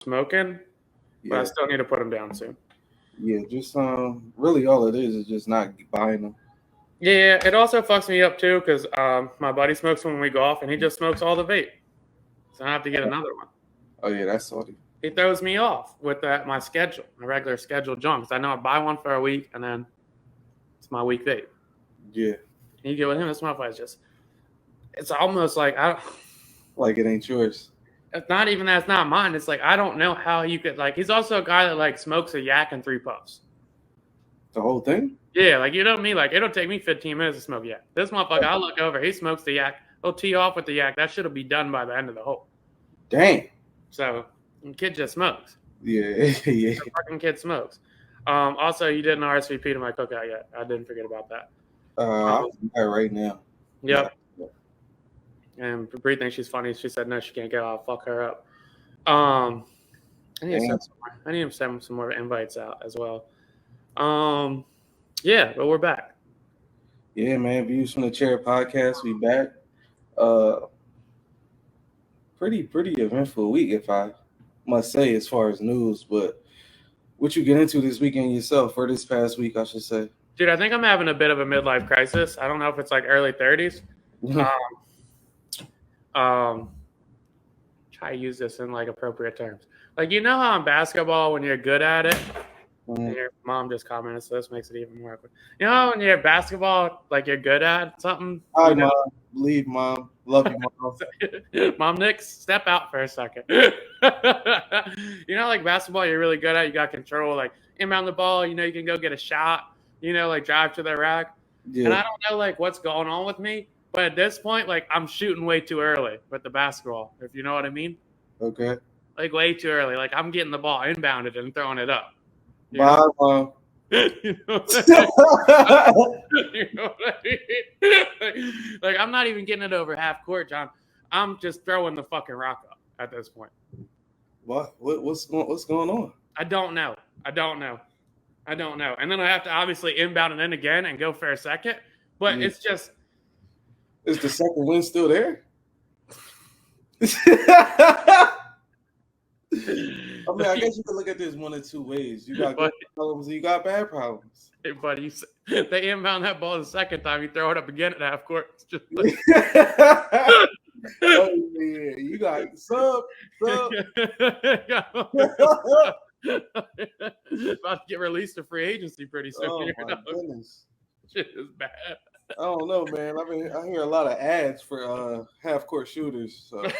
smoking, but I still need to put them down soon. Yeah, just really all it is just not buying them. Yeah, it also fucks me up too because my buddy smokes when we golf, and he just smokes all the vape, so I have to get another one. Oh yeah, that's salty. He throws me off with my schedule, my regular scheduled junk. Because I know I buy one for a week, and then it's my week vape. Yeah. And you get with him, this motherfucker's just, it's almost like, like it ain't yours. It's not even that it's not mine. It's like, I don't know how you could, like, he's also a guy that, like, smokes a yak in 3 puffs. The whole thing? Yeah, like, you know me, like, it'll take me 15 minutes to smoke yak. This motherfucker, I look over, he smokes the yak. He'll tee off with the yak. That shit'll be done by the end of the hole. Dang. So, the kid just smokes. Yeah. The fucking kid smokes. Also, you didn't RSVP to my cookout yet. I didn't forget about that. I'll do that right now. Yep. Yeah. And Bree thinks she's funny. She said no, she can't get off. Fuck her up. I need to send some more invites out as well. Yeah, but we're back. Yeah, man. Views from the Chair podcast. We back. Pretty eventful week, if I must say, as far as news. But what you get into this weekend yourself, or this past week, I should say? Dude, I think I'm having a bit of a midlife crisis. I don't know if it's like early 30s. Try to use this in like appropriate terms. Like, you know how in basketball, when you're good at it, and your mom just commented, so this makes it even more awkward. You know, when you're at basketball, like you're good at something. Hi, Mom. Leave, Mom. Love you, Mom. Mom, Nick, step out for a second. You know, like basketball, you're really good at. You got control. Like inbound the ball. You know, you can go get a shot. You know, like drive to the rack. Yeah. And I don't know like what's going on with me, but at this point, like I'm shooting way too early with the basketball. If you know what I mean. Okay. Like way too early. Like I'm getting the ball inbounded and throwing it up. Bye, Mom. You know what I mean? You know what I mean? Like I'm not even getting it over half court, John. I'm just throwing the fucking rock up at this point. What? What's going on? I don't know. And then I have to obviously inbound and then again and go for a second. But it's just. Is the second win still there? I mean, I guess you can look at this one of two ways. You got good problems and you got bad problems. Hey, buddy, they inbound that ball the second time. You throw it up again at half court. It's just like... Oh, yeah. You got sub. About to get released to free agency pretty soon. Oh, my goodness. Shit is bad. I don't know, man. I mean, I hear a lot of ads for half court shooters. So. And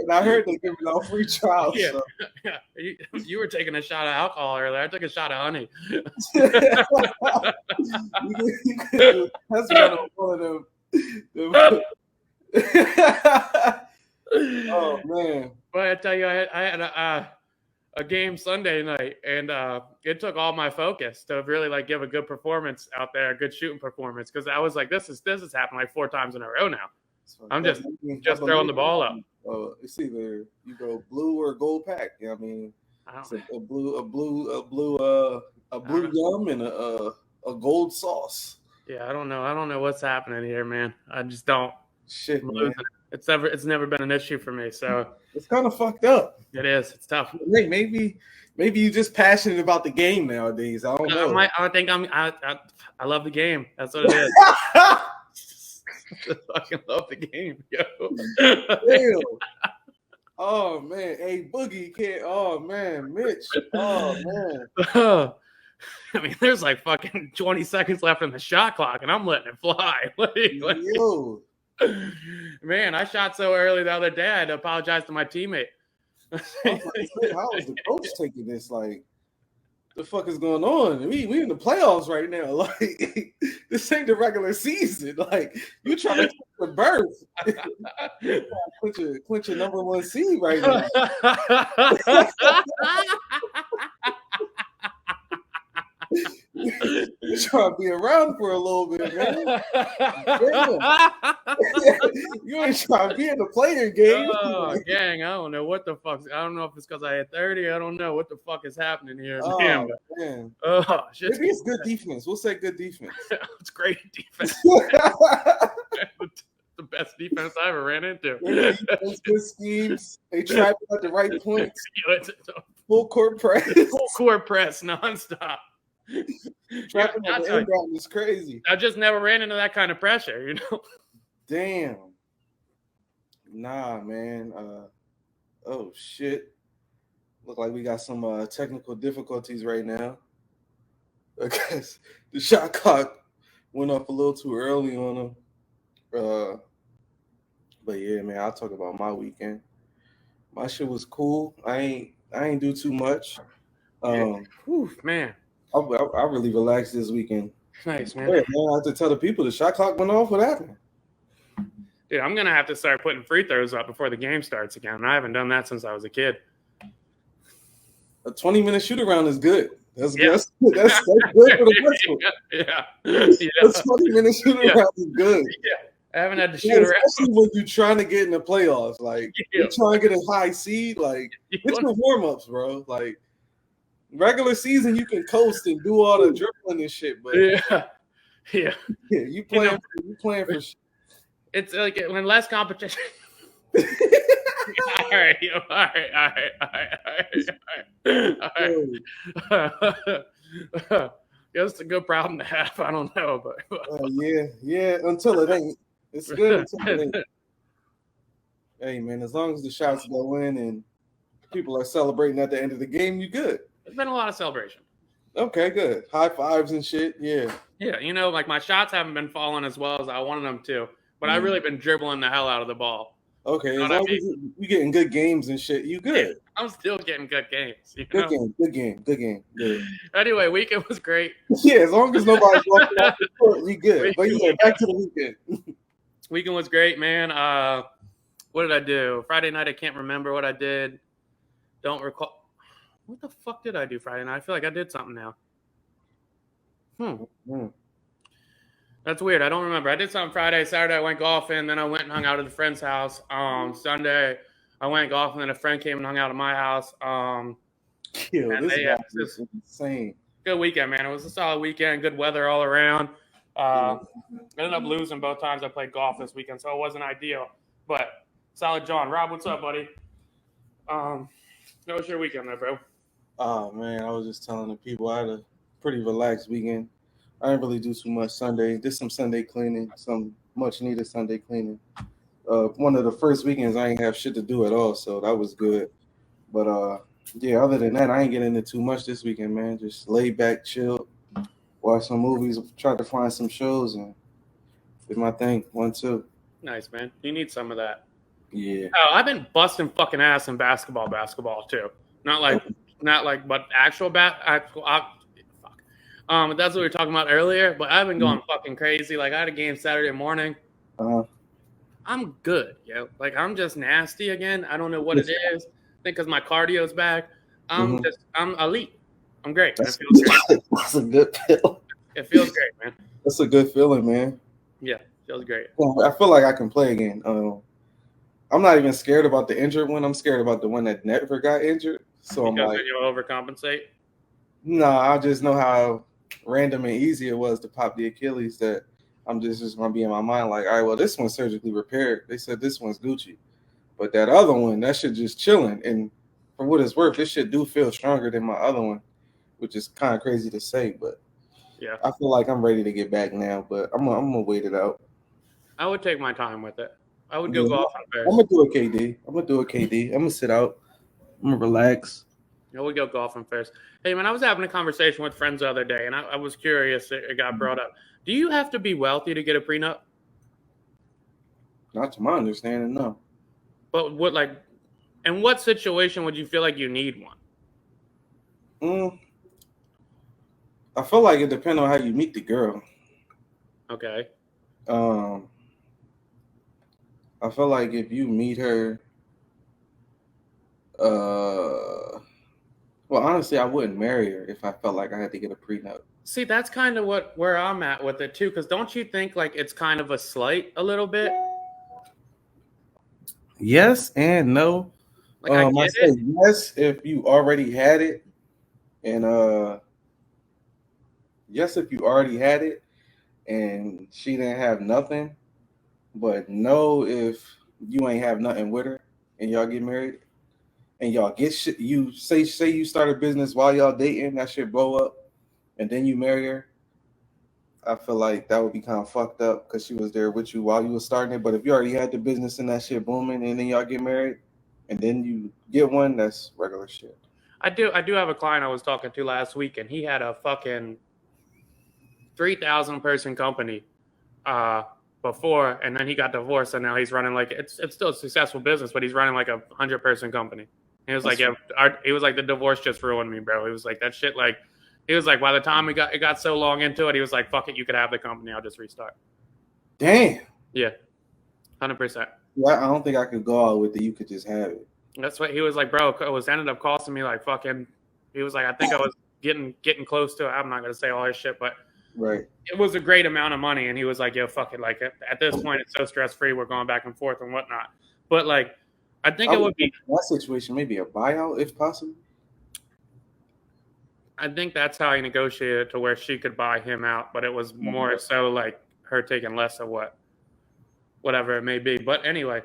I heard they giving out free trials. Yeah. So. Yeah. You were taking a shot of alcohol earlier. I took a shot of honey. That's one of them. Oh man! But I tell you, I had a game Sunday night, and it took all my focus to really like give a good performance out there, a good shooting performance, because I was like, this has happened like 4 times in a row now. I'm just throwing the ball up. It's either you go blue or gold pack. I mean, it's a blue gum and a gold sauce. Yeah, I don't know what's happening here, man. I just don't. Shit, man. It's never been an issue for me. So it's kind of fucked up. It is. It's tough. Maybe you're just passionate about the game nowadays. I don't know. I love the game. That's what it is. I fucking love the game, yo. Damn. Oh man, hey Boogie kid. Oh man, Mitch. Oh man. I mean, there's like fucking 20 seconds left in the shot clock, and I'm letting it fly. Yo. Man, I shot so early the other day. I had to apologize to my teammate. How is the coach taking this? Like, the fuck is going on? We in the playoffs right now. Like, this ain't the regular season. Like, you trying to take the berth. clinch your number 1 seed right now. You trying to be around for a little bit, man. You ain't trying to be in the player game. Oh, gang, I don't know what the fuck. I don't know if it's because I hit 30. I don't know what the fuck is happening here. Oh, man. Oh, shit. Maybe it's good defense. We'll say good defense. It's great defense. The best defense I ever ran into. Good schemes. They tried at the right points. It's Full court press. full court press nonstop. Trapping on the inbound is crazy. I just never ran into that kind of pressure, you know. Damn. Nah, man. Oh shit. Look like we got some technical difficulties right now. Because the shot clock went up a little too early on them. But yeah, man, I'll talk about my weekend. My shit was cool. I ain't do too much. Whew, man. I really relaxed this weekend. Nice, man. Yeah, man. I have to tell the people the shot clock went off. What happened? Dude, I'm gonna have to start putting free throws up before the game starts again. I haven't done that since I was a kid. A 20-minute shoot around is good. That's good. That's good for the whistle. Yeah. A 20-minute shoot around is good. Yeah. I haven't had to shoot around. Especially when you're trying to get in the playoffs. Like, you're trying to get a high seed. Like, it's the warm-ups, bro. Like, regular season, you can coast and do all the dribbling and shit. But yeah, you playing for shit. It's like when less competition. All right. Guess it's a good problem to have. I don't know, but yeah. Until it ain't, it's good. Until it ain't. Hey, man, as long as the shots go in and people are celebrating at the end of the game, you good. There's been a lot of celebration. Okay, good. High fives and shit. Yeah. Yeah, you know, like my shots haven't been falling as well as I wanted them to, but I've really been dribbling the hell out of the ball. Okay, as long as you getting good games and shit, you good. Yeah, I'm still getting good games. Good game. Good. Anyway, weekend was great. Yeah, as long as nobody's walking off the court, you good. But yeah, back to the weekend. Weekend was great, man. What did I do? Friday night, I can't remember what I did. Don't recall. What the fuck did I do Friday night? I feel like I did something now. That's weird. I don't remember. I did something Friday. Saturday, I went golfing. Then I went and hung out at a friend's house. Sunday, I went golfing. Then a friend came and hung out at my house. This is insane. Good weekend, man. It was a solid weekend. Good weather all around. I ended up losing both times I played golf this weekend, so it wasn't ideal. But solid, John. Rob, what's up, buddy? How was your weekend there, bro? Oh, man, I was just telling the people I had a pretty relaxed weekend. I didn't really do too much Sunday. Did some Sunday cleaning, some much needed Sunday cleaning. One of the first weekends I ain't have shit to do at all, so that was good. But yeah, other than that, I ain't getting into too much this weekend, man. Just laid back, chill, watch some movies, tried to find some shows, and did my thing. 1, 2. Nice, man. You need some of that. Yeah. Oh, I've been busting fucking ass in basketball too. Not like, but actual fuck. That's what we were talking about earlier. But I've been going fucking crazy. Like, I had a game Saturday morning. I'm good, yo. Like, I'm just nasty again. I don't know what it is. I think because my cardio's back. I'm elite. I'm great. It feels great. That's a good feeling. It feels great, man. That's a good feeling, man. Yeah, feels great. Well, I feel like I can play again. I'm not even scared about the injured one. I'm scared about the one that never got injured. So because I'm like, you'll overcompensate. No, I just know how random and easy it was to pop the Achilles that I'm just gonna be in my mind like, all right, well, this one's surgically repaired. They said this one's Gucci, but that other one, that shit just chilling. And for what it's worth, this shit do feel stronger than my other one, which is kind of crazy to say, but yeah, I feel like I'm ready to get back now. But I'm gonna wait it out. I would take my time with it. I would go golf first. I'm gonna do a KD. I'm gonna sit out. I'm gonna relax. Yeah, we go golfing first. Hey, man, I was having a conversation with friends the other day, and I was curious. It got brought up. Do you have to be wealthy to get a prenup? Not to my understanding, no. But in what situation would you feel like you need one? I feel like it depends on how you meet the girl. Okay. I feel like if you meet her, well, honestly, I wouldn't marry her if I felt like I had to get a prenup. See, that's kind of where I'm at with it too, because don't you think like it's kind of a slight a little bit? Yes and no. Like I get it. Yes if you already had it, and yes if you already had it, and she didn't have nothing. but know if you ain't have nothing with her and y'all get married and y'all get shit. You say you start a business while y'all dating, that shit blow up, and then you marry her. I feel like that would be kind of fucked up because she was there with you while you were starting it. But if you already had the business and that shit booming, and then y'all get married, and then you get one, that's regular shit. I do have a client I was talking to last week, and he had a fucking 3,000 person company before, and then he got divorced, and now he's running like it's still a successful business, but he's running like 100 person company. He was like, yeah, he was like, the divorce just ruined me, bro. He was like, that shit, like, he was like, by the time it got so long into it, he was like, fuck it, you could have the company, I'll just restart. Damn. Yeah, 100%. Yeah, I don't think I could go out with it. You could just have it. That's what he was like, bro. It was ended up costing me like fucking. He was like, I think I was getting close to it. I'm not gonna say all his shit, but right, it was a great amount of money. And he was like, yo, fuck it. Like at this point, it's so stress free. We're going back and forth and whatnot. But like, I think it would be that situation, maybe a buyout if possible. I think that's how he negotiated to where she could buy him out, but it was more so like her taking less of whatever it may be. But anyway,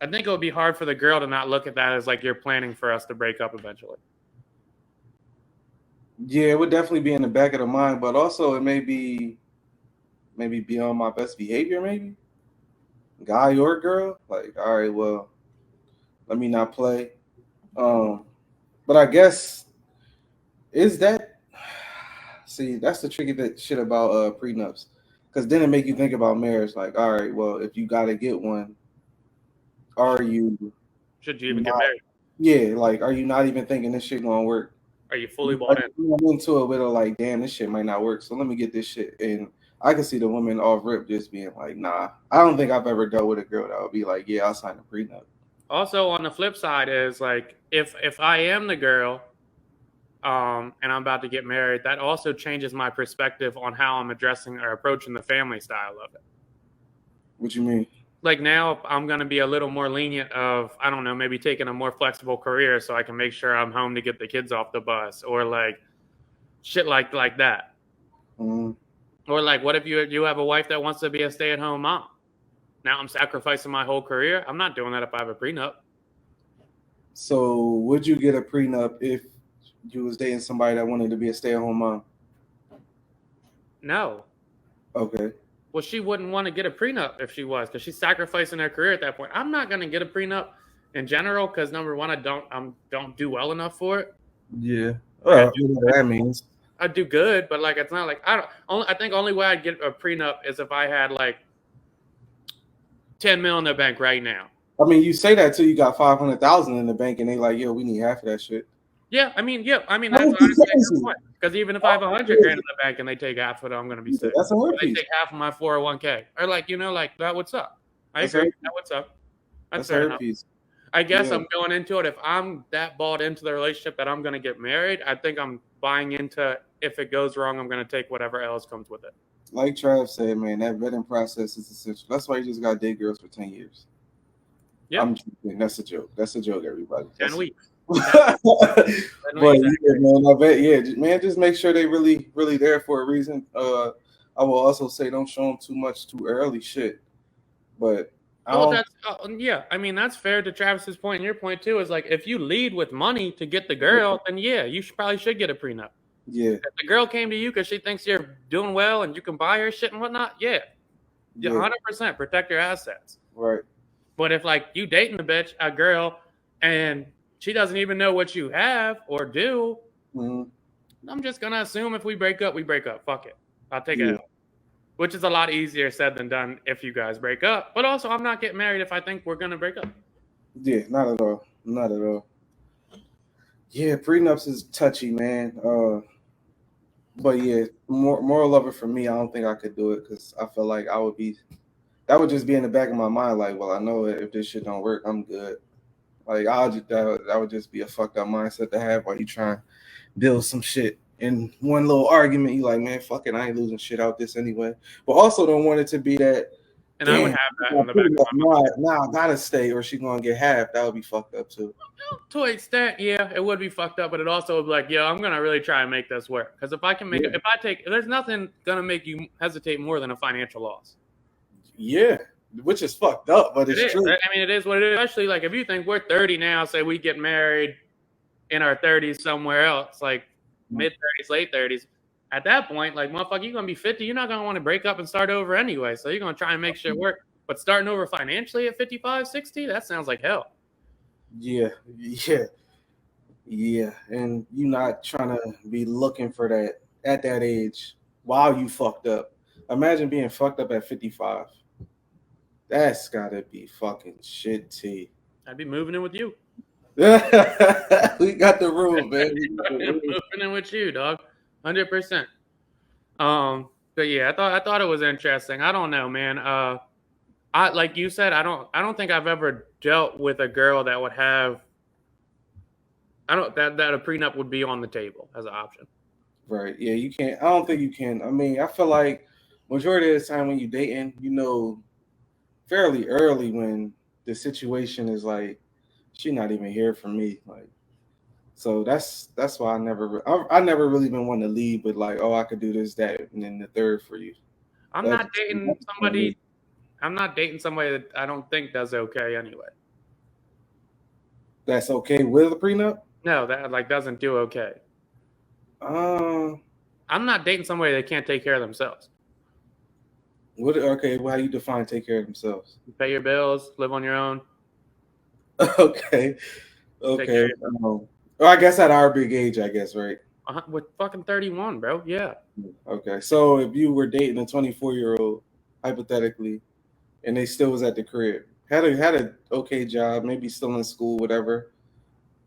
I think it would be hard for the girl to not look at that as like you're planning for us to break up eventually. Yeah, it would definitely be in the back of the mind, but also it may be beyond my best behavior, maybe. Guy or girl. Like, all right, well, let me not play. But I guess is that see, that's the tricky shit about prenups. Because then it make you think about marriage, like, all right, well, if you gotta get one, should you even get married? Yeah, like, are you not even thinking this shit gonna work? Are you fully bought in? Into it with a like, damn, this shit might not work, so let me get this shit. And I can see the woman off rip just being like, nah. I don't think I've ever dealt with a girl that would be like, yeah, I'll sign a prenup. Also, on the flip side is like, if I am the girl, and I'm about to get married, that also changes my perspective on how I'm addressing or approaching the family style of it. What you mean? Like now I'm going to be a little more lenient of, I don't know, maybe taking a more flexible career so I can make sure I'm home to get the kids off the bus, or like shit like that. Mm-hmm. Or like, what if you have a wife that wants to be a stay-at-home mom? Now I'm sacrificing my whole career. I'm not doing that if I have a prenup. So would you get a prenup if you was dating somebody that wanted to be a stay-at-home mom? No. Okay. Well, she wouldn't want to get a prenup if she was, because she's sacrificing her career at that point. I'm not going to get a prenup in general because, number one, I don't do well enough for it. Yeah. Well, you know what that means. I do good, but like it's not like I think only way I'd get a prenup is if I had like 10 mil in the bank right now. I mean, you say that till you got 500,000 in the bank, and they like, yo, we need half of that shit. Yeah, I mean, that's honestly a good point. Because even if I have 100 grand in the bank and they take half of it, I'm going to be sick. That's a or they take half of my 401k, or like like that would suck. I agree. That would suck. That's fair enough. I guess I'm going into it. If I'm that bought into the relationship that I'm going to get married, I think I'm buying into, if it goes wrong, I'm going to take whatever else comes with it. Like Trav said, man, that vetting process is essential. That's why you just got to date girls for 10 years. Yeah, that's a joke. That's a joke, everybody. 10 weeks. But yeah, man, I bet, man, just make sure they really, really there for a reason. I will also say don't show them too much too early shit. But I mean, that's fair to Travis's point, and your point too is like, if you lead with money to get the girl, then you probably should get a prenup. Yeah. If the girl came to you because she thinks you're doing well and you can buy her shit and whatnot, 100% protect your assets. Right. But if like you dating a girl, and she doesn't even know what you have or do, I'm just gonna assume if we break up, we break up. Fuck it, I'll take it out. Which is a lot easier said than done if you guys break up. But also, I'm not getting married if I think we're gonna break up. Yeah, not at all. Not at all. Yeah, prenups is touchy, man. But yeah, moral of it for me, I don't think I could do it because I feel like that would just be in the back of my mind. Like, well, I know if this shit don't work, I'm good. Like, that would just be a fucked up mindset to have while you trying to build some shit. In one little argument, you like, man, fuck it, I ain't losing shit out this anyway. But also don't want it to be that. And I would have that in the back of my mind. Nah, I gotta stay or she's gonna get half. That would be fucked up too. To an extent, yeah, it would be fucked up, but it also would be like, I'm gonna really try and make this work. Because if I can make it, there's nothing gonna make you hesitate more than a financial loss. Yeah, which is fucked up, but it's true. I mean, it is what it is. Especially like if you think we're 30 now, say we get married in our 30s somewhere else, like mid 30s, late 30s. At that point, like motherfucker, you're gonna be 50. You're not gonna want to break up and start over anyway. So you're gonna try and make shit work. But starting over financially at 55, 60, that sounds like hell. Yeah. And you're not trying to be looking for that at that age while you fucked up. Imagine being fucked up at 55. That's gotta be fucking shitty. I'd be moving in with you. We got the room, man. Moving in with you, dog. 100%. But yeah, I thought it was interesting. I don't know, man. I like you said, I don't think I've ever dealt with a girl that would have that a prenup would be on the table as an option. Right. Yeah, you can't. I don't think you can. I mean, I feel like majority of the time when you're dating, you know, fairly early when the situation is like, she's not even here for me. Like, so that's why I never really been one to leave, but like, oh, I could do this, that, and then the third for you. I'm not dating somebody that I don't think does okay anyway. That's okay with a prenup? No, that like doesn't do okay. I'm not dating somebody that can't take care of themselves. What? Okay, well, how you define take care of themselves? Pay your bills, live on your own. Okay. Well, I guess at our big age, I guess, right? With fucking 31, bro. Yeah. Okay, so if you were dating a 24-year-old, hypothetically, and they still was at the crib, had a okay job, maybe still in school, whatever.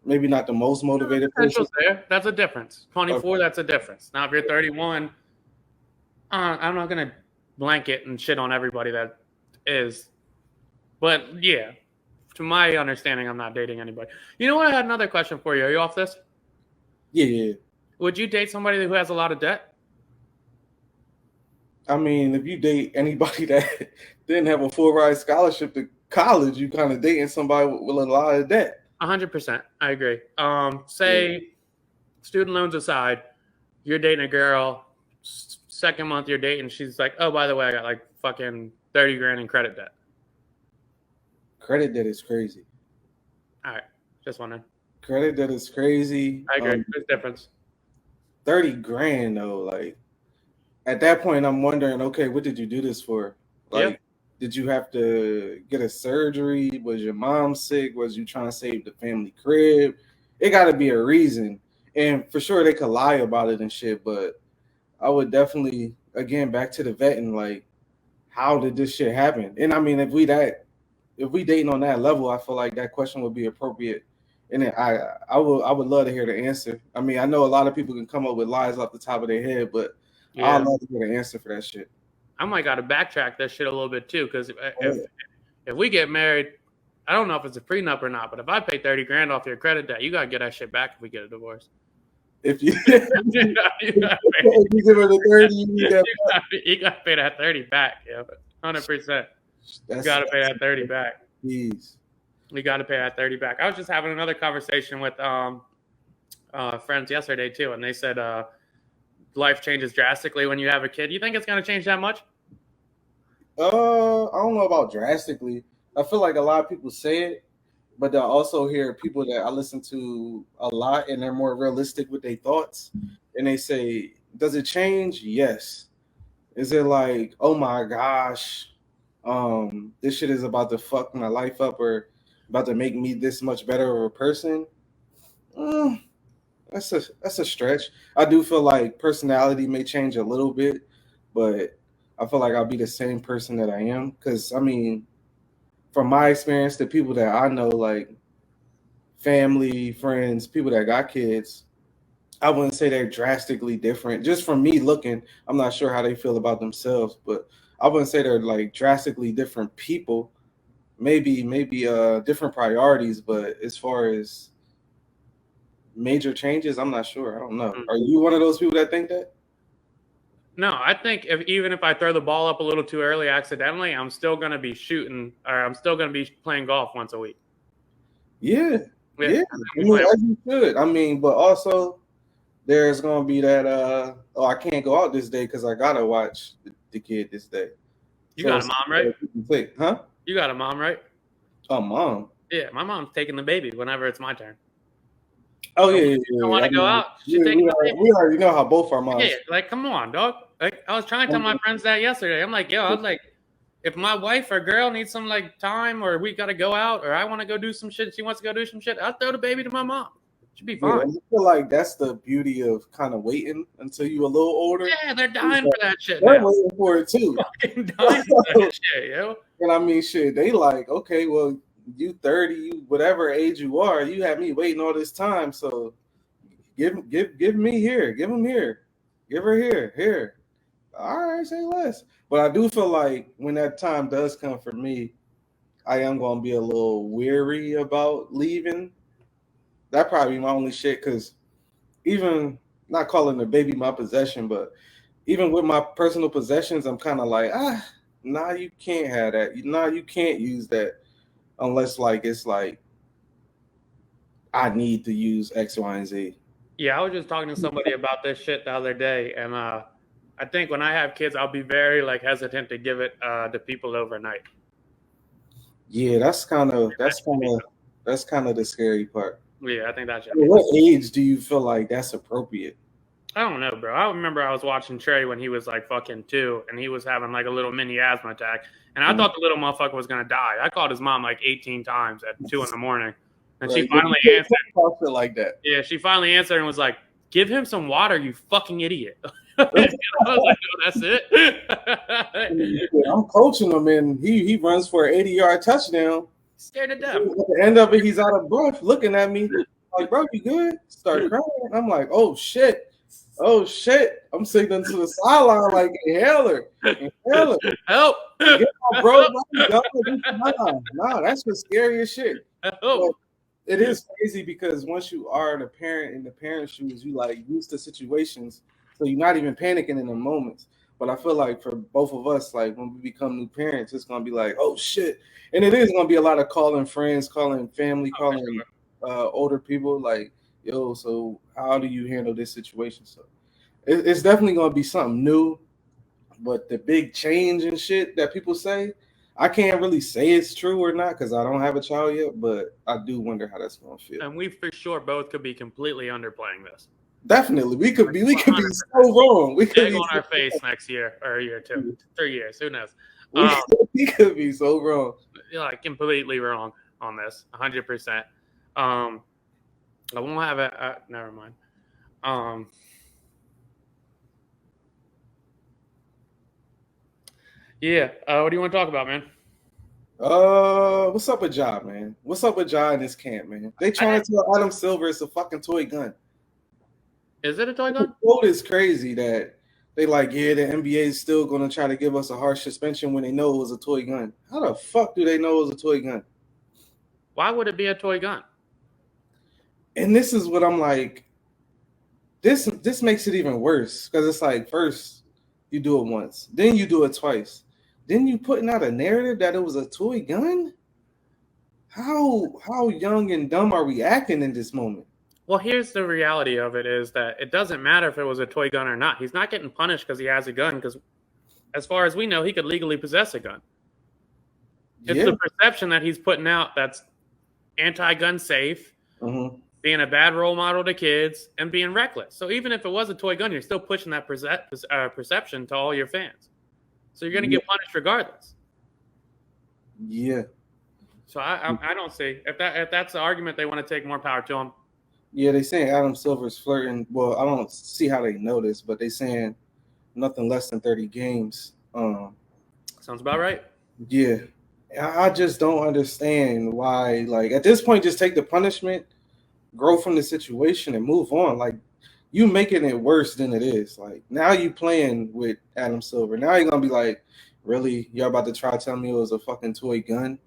Maybe not the most motivated person. There. That's a difference. 24, okay. That's a difference. Now, if you're 31, I'm not going to blanket and shit on everybody that is. But, yeah, to my understanding, I'm not dating anybody. You know what? I had another question for you. Are you off this? Yeah. Would you date somebody who has a lot of debt? I mean, if you date anybody that didn't have a full ride scholarship to college, you kind of dating somebody with a lot of debt. 100%. I agree. Student loans aside, you're dating a girl, second month you're dating, she's like, oh, by the way, I got like fucking 30 grand in credit debt. Credit debt is crazy. All right. Just wondering. Credit debt is crazy. I agree. There's difference. 30 grand though, like at that point I'm wondering, okay, what did you do this for? Like, did you have to get a surgery? Was your mom sick? Was you trying to save the family crib? It got to be a reason. And for sure they could lie about it and shit, but I would definitely, again, back to the vetting, like, how did this shit happen? And I mean, if we dating on that level, I feel like that question would be appropriate. And I would love to hear the answer. I mean, I know a lot of people can come up with lies off the top of their head, but I'd love to hear the answer for that shit. I might got to backtrack that shit a little bit too, because if we get married, I don't know if it's a prenup or not, but if I pay 30 grand off your credit debt, you gotta get that shit back if we get a divorce. If you give her the 30, you gotta pay that 30 back, 100%. You gotta pay that 30 back. Please. We gotta pay that 30 back. I was just having another conversation with friends yesterday too, and they said life changes drastically when you have a kid. You think it's gonna change that much? I don't know about drastically. I feel like a lot of people say it, but I also hear people that I listen to a lot and they're more realistic with their thoughts. And they say, does it change? Yes. Is it like, oh my gosh, this shit is about to fuck my life up or about to make me this much better of a person? That's a stretch. I do feel like personality may change a little bit, but I feel like I'll be the same person that I am. Because, I mean, from my experience, the people that I know, like family, friends, people that got kids, I wouldn't say they're drastically different. Just from me looking, I'm not sure how they feel about themselves, but I wouldn't say they're like drastically different people. Maybe different priorities, but as far as major changes, I'm not sure. I don't know. Are you one of those people that think that? No, I think even if I throw the ball up a little too early accidentally, I'm still going to be shooting, or I'm still going to be playing golf once a week. Yeah. I mean, as you should. I mean, but also there's going to be that, I can't go out this day because I got to watch the kid this day. You got a mom, right? Huh? You got a mom, right? Oh, mom. Yeah, my mom's taking the baby whenever it's my turn. Oh, So yeah. I want to go out. She's we, taking the baby. we already know how both our moms. Yeah, like, come on, dog. Like, I was trying to tell my friends that yesterday. I'm like, yo, I was like, if my wife or girl needs some like time, or we got to go out, or I want to go do some shit, she wants to go do some shit, I'll throw the baby to my mom. She'd be fine. Yeah, I feel like that's the beauty of kind of waiting until you're a little older. Yeah, they're dying for that shit. They're now. waiting for it too. Fucking dying for that shit, yo. And I mean, shit, they like, okay, well, you 30, you whatever age you are, you had me waiting all this time, so give me here, give him here, give her here. All right, say less. But I do feel like when that time does come for me, I am gonna be a little weary about leaving. That probably be my only shit, because even not calling the baby my possession, but even with my personal possessions, I'm kind of like, nah, you can't have that. Nah, you can't use that unless like it's like I need to use X, Y, and Z. Yeah, I was just talking to somebody about this shit the other day, and I think when I have kids, I'll be very like hesitant to give it to people overnight. Yeah, that's kind of the scary part. Yeah, I think that's. What age do you feel like that's appropriate? I don't know, bro. I remember I was watching Trey when he was like fucking 2, and he was having like a little mini asthma attack, and I thought the little motherfucker was gonna die. I called his mom like 18 times at 2 a.m, and she finally answered. Like that. Yeah, she finally answered and was like, "Give him some water, you fucking idiot." I was like, "Oh, that's it." I'm coaching him, and he runs for an 80-yard touchdown. Scared to death. At the end of it, he's out of breath, looking at me like, "Bro, you good?" Start crying. I'm like, "Oh shit." I'm sitting to the sideline like, inhaler. Help. Get my bro. Nah, that's the scariest shit. Help. It is crazy because once you are the parent in the parent shoes, you like used to situations, so you're not even panicking in the moments. But I feel like for both of us, like when we become new parents, it's gonna be like, oh shit, and it is gonna be a lot of calling friends, calling family, calling older people, like, yo, so how do you handle this situation? So it's definitely gonna be something new, but the big change and shit that people say, I can't really say it's true or not because I don't have a child yet, but I do wonder how that's gonna feel. And we for sure both could be completely underplaying this. Definitely, we could be so wrong. We could be on our face next year or a year, 2, 3 years. Who knows? We could be so wrong. Like completely wrong on this, 100%. I won't have it. Never mind. Yeah. What do you want to talk about, man? What's up with Ja, man? What's up with Ja in this camp, man? They trying to tell Adam Silver it's a fucking toy gun. Is it a toy gun? The quote is crazy that they like, yeah, the NBA is still gonna try to give us a harsh suspension when they know it was a toy gun. How the fuck do they know it was a toy gun? Why would it be a toy gun? And this is what I'm like. This makes it even worse because it's like first you do it once, then you do it twice, then you putting out a narrative that it was a toy gun. How young and dumb are we acting in this moment? Well, here's the reality of it is that it doesn't matter if it was a toy gun or not. He's not getting punished because he has a gun because as far as we know, he could legally possess a gun. It's the perception that he's putting out that's anti-gun safe, being a bad role model to kids, and being reckless. So even if it was a toy gun, you're still pushing that perception to all your fans. So you're going to get punished regardless. Yeah. So I don't see if that's the argument they want to take, more power to him. Yeah, they saying Adam Silver's flirting. Well, I don't see how they know this, but they saying nothing less than 30 games. Sounds about right. Yeah. I just don't understand why, like, at this point, just take the punishment, grow from the situation, and move on. Like, you making it worse than it is. Like, now you playing with Adam Silver. Now you're going to be like, really? Y'all about to try to tell me it was a fucking toy gun?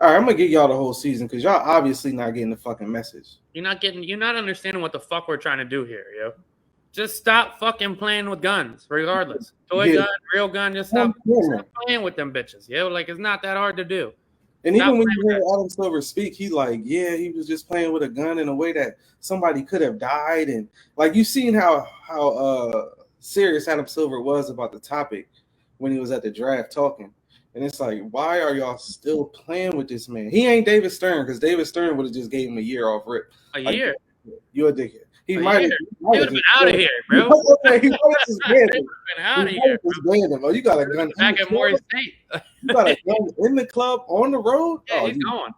All right, I'm going to get y'all the whole season because y'all obviously not getting the fucking message. You're not understanding what the fuck we're trying to do here, yo. Just stop fucking playing with guns, regardless. Toy gun, real gun, just stop playing with them bitches, yo. Like, it's not that hard to do. And even when you hear Adam Silver speak, he like, yeah, he was just playing with a gun in a way that somebody could have died. And like, you seen how serious Adam Silver was about the topic when he was at the draft talking. And it's like, why are y'all still playing with this man? He ain't David Stern, because David Stern would have just gave him a year off rip. A year? You're a dickhead. He might have been out of here, bro. He might have just banned him. Been out of here. Oh, you got a gun back at Morris State. You got a gun in the club on the road? Yeah, he's gone.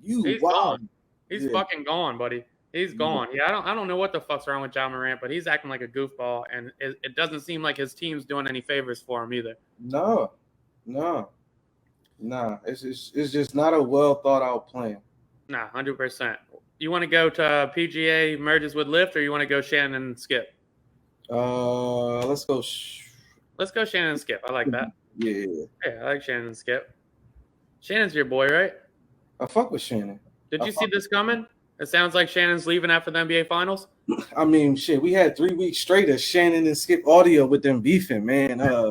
He's gone. He's fucking gone, buddy. He's gone. Yeah, I don't know what the fuck's wrong with John Morant, but he's acting like a goofball, and it doesn't seem like his team's doing any favors for him either. No. It's just not a well thought out plan. Nah, 100%. You want to go to PGA merges with LIV, or you want to go Shannon and Skip? Let's go. Let's go Shannon and Skip. I like that. Yeah, I like Shannon and Skip. Shannon's your boy, right? I fuck with Shannon. Did you see this coming? It sounds like Shannon's leaving after the NBA Finals. I mean, shit, we had 3 weeks straight of Shannon and Skip audio with them beefing, man. I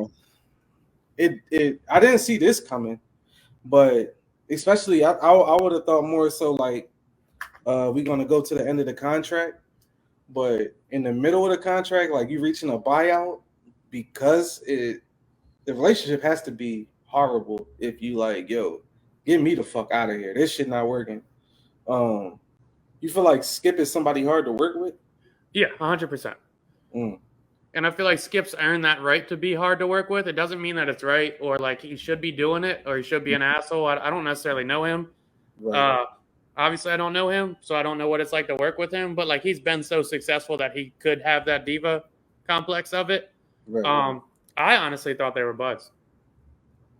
didn't see this coming, but especially I would have thought more so like we're gonna go to the end of the contract, but in the middle of the contract, like you reaching a buyout, because the relationship has to be horrible if you like, yo, get me the fuck out of here. This shit not working. You feel like Skip is somebody hard to work with? Yeah, 100%. And I feel like Skip's earned that right to be hard to work with. It doesn't mean that it's right or like he should be doing it or he should be an asshole. I don't necessarily know him. Right. Obviously, I don't know him, so I don't know what it's like to work with him. But like he's been so successful that he could have that diva complex of it. Right. I honestly thought they were buds.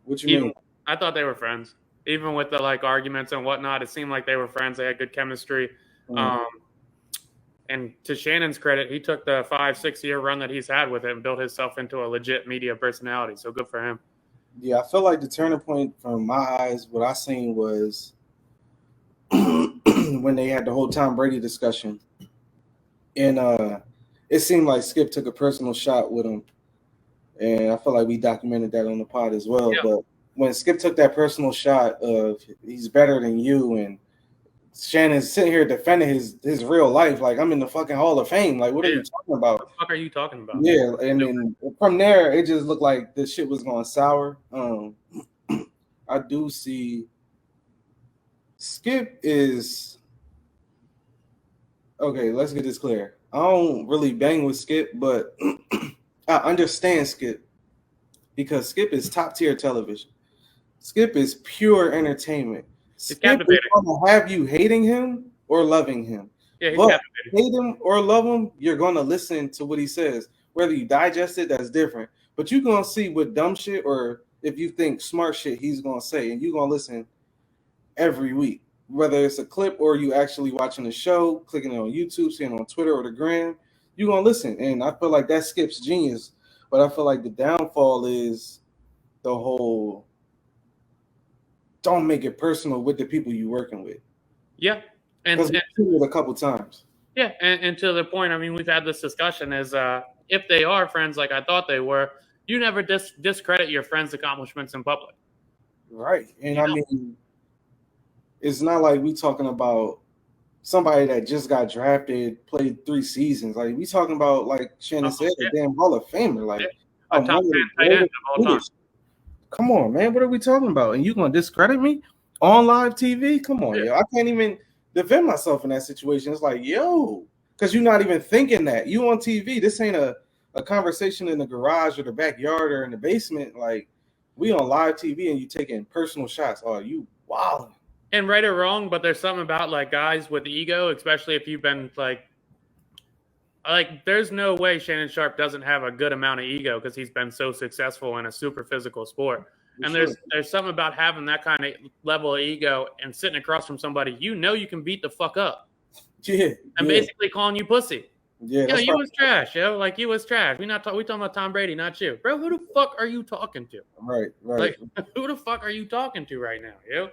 What you mean? I thought they were friends. Even with the like arguments and whatnot, it seemed like they were friends. They had good chemistry. And to Shannon's credit, he took the 5-6 year run that he's had with it and built himself into a legit media personality. So good for him. Yeah, I feel like the turning point from my eyes, what I seen was when they had the whole Tom Brady discussion. And it seemed like Skip took a personal shot with him. And I feel like we documented that on the pod as well. Yeah. But when Skip took that personal shot of he's better than you, and Shannon's sitting here defending his real life, like I'm in the fucking Hall of Fame. Like, what are you talking about? What the fuck are you talking about? Yeah, and then from there, it just looked like this shit was going sour. I do see Skip is okay. Let's get this clear. I don't really bang with Skip, but I understand Skip because Skip is top tier television. Skip is pure entertainment. Skip is going to have you hating him or loving him. Yeah, but hate him or love him, you're going to listen to what he says. Whether you digest it, that's different. But you're going to see what dumb shit or if you think smart shit he's going to say, and you're going to listen every week. Whether it's a clip or you actually watching the show, clicking it on YouTube, seeing it on Twitter or the Gram, you're going to listen. And I feel like that Skip's genius. But I feel like the downfall is the whole don't make it personal with the people you're working with. Yeah. And a couple times. Yeah. And to the point, I mean, we've had this discussion is if they are friends like I thought they were, you never discredit your friends' accomplishments in public. Right. And I mean, it's not like we talking about somebody that just got drafted, played 3 seasons. Like we talking about, like Shannon said, a damn Hall of Famer. Like a top 10 tight end of all time. Come on, man. What are we talking about? And you gonna discredit me on live TV? Come on, yo. I can't even defend myself in that situation. It's like, yo, because you're not even thinking that. You on TV. This ain't a conversation in the garage or the backyard or in the basement. Like, we on live TV and you taking personal shots. Oh, you wow. And right or wrong, but there's something about like guys with ego, especially if you've been like there's no way Shannon Sharpe doesn't have a good amount of ego because he's been so successful in a super physical sport. And there's something about having that kind of level of ego and sitting across from somebody you know you can beat the fuck up. Yeah. And basically calling you pussy. Yeah. Yo, you was trash, yo. Like you was trash. We talking about Tom Brady, not you. Bro, who the fuck are you talking to? Right. Like, who the fuck are you talking to right now, yo?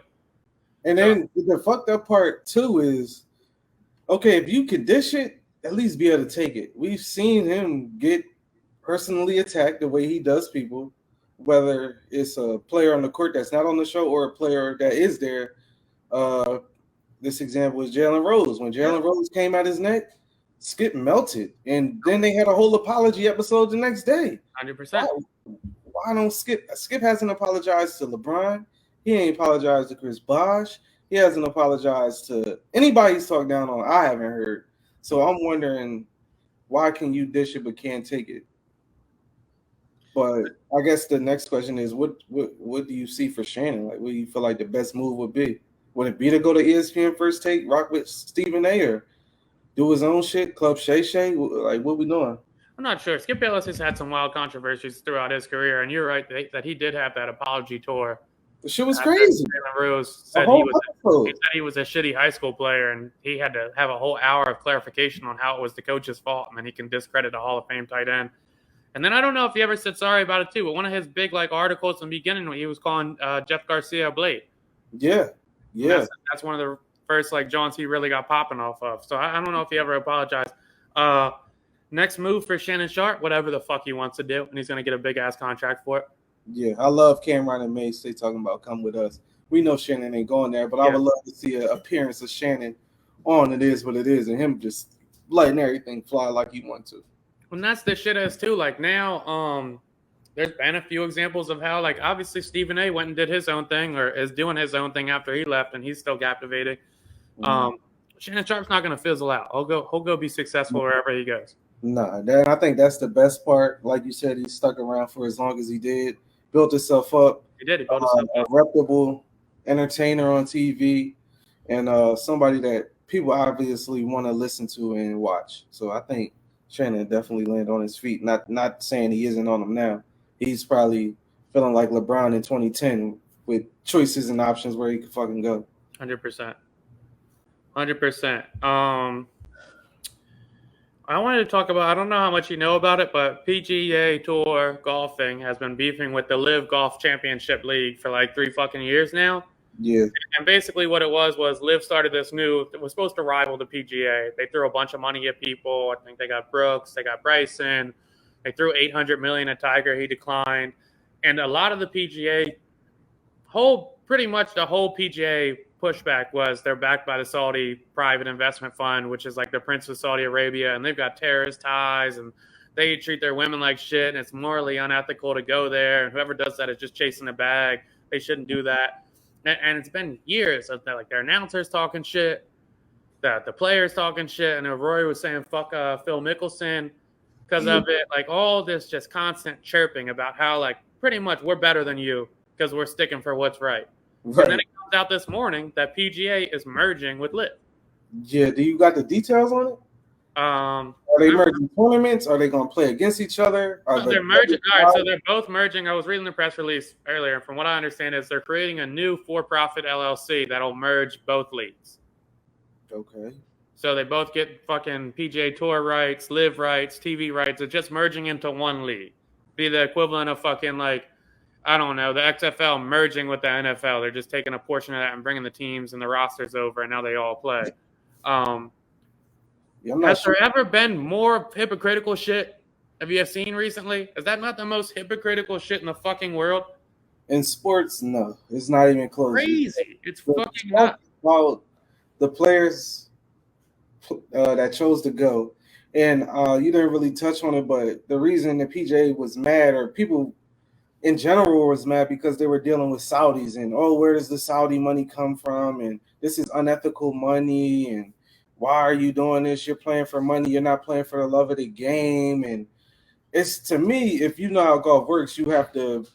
And then the fucked up part too is, okay, if you can dish it, at least be able to take it. We've seen him get personally attacked the way he does people, whether it's a player on the court that's not on the show or a player that is there. This example is Jalen Rose. When Jalen Rose came out his neck, Skip melted. And then they had a whole apology episode the next day. 100%. why don't Skip hasn't apologized to LeBron. He ain't apologized to Chris Bosh. He hasn't apologized to anybody he's talked down on. I haven't heard. So I'm wondering, why can you dish it but can't take it? But I guess the next question is, what do you see for Shannon? Like, what do you feel like the best move would be? Would it be to go to ESPN First Take, rock with Stephen A, or do his own shit, Club Shay Shay? Like, what we doing? I'm not sure. Skip Bayless has had some wild controversies throughout his career, and you're right that he did have that apology tour. The shit was crazy. Rose said he was a shitty high school player, and he had to have a whole hour of clarification on how it was the coach's fault, and then he can discredit a Hall of Fame tight end. And then I don't know if he ever said sorry about it too, but one of his big articles in the beginning, he was calling Jeff Garcia a blade. Yeah. That's one of the first Johns he really got popping off of. So I don't know if he ever apologized. Next move for Shannon Sharp, whatever the fuck he wants to do, and he's going to get a big-ass contract for it. Yeah, I love Cameron and Mace. They talking about come with us. We know Shannon ain't going there, but I would love to see an appearance of Shannon on It Is What It Is and him just letting everything fly like he wants to. And that's the shit as too. Now, there's been a few examples of how, obviously Stephen A went and did his own thing or is doing his own thing after he left, and he's still captivating. Shannon Sharp's not going to fizzle out. He'll go be successful wherever he goes. Nah, I think that's the best part. Like you said, he stuck around for as long as he did, built himself up. He did. He built himself up. A reputable entertainer on TV, and somebody that people obviously want to listen to and watch. So I think Shannon definitely landed on his feet. Not saying he isn't on them now. He's probably feeling like LeBron in 2010 with choices and options where he could fucking go. 100%. I wanted to talk about, I don't know how much you know about it, but PGA Tour golfing has been beefing with the LIV Golf Championship League for 3 fucking years now. Yeah. And basically what it was LIV started this it was supposed to rival the PGA. They threw a bunch of money at people. I think they got Brooks, they got Bryson. They threw $800 million at Tiger. He declined. And a lot of the PGA, pretty much the whole PGA pushback was they're backed by the Saudi private investment fund, which is the Prince of Saudi Arabia, and they've got terrorist ties, and they treat their women like shit, and it's morally unethical to go there, and whoever does that is just chasing a bag. They shouldn't do that. And it's been years of that, their announcers talking shit, the players talking shit, and Rory was saying fuck Phil Mickelson because of it. All this just constant chirping about how pretty much we're better than you because we're sticking for what's right. And then it comes out this morning that PGA is merging with LIV. Yeah, do you got the details on it? Are they merging tournaments? Are they going to play against each other? They're merging. All right, so they're both merging. I was reading the press release earlier. From what I understand is they're creating a new for-profit LLC that'll merge both leagues. Okay. So they both get fucking PGA Tour rights, LIV rights, TV rights. They're just merging into one league. Be the equivalent of fucking I don't know, the XFL merging with the NFL. They're just taking a portion of that and bringing the teams and the rosters over, and now they all play. Has there ever been more hypocritical shit have you seen recently? Is that not the most hypocritical shit in the fucking world? In sports, no. It's not even close. Crazy. It's fucking nuts. About the players that chose to go, and you didn't really touch on it, but the reason the PGA was mad, or people in general was mad, because they were dealing with Saudis and where does the Saudi money come from, and this is unethical money, and why are you doing this? You're playing for money, you're not playing for the love of the game. And it's, to me, if you know how golf works, you have to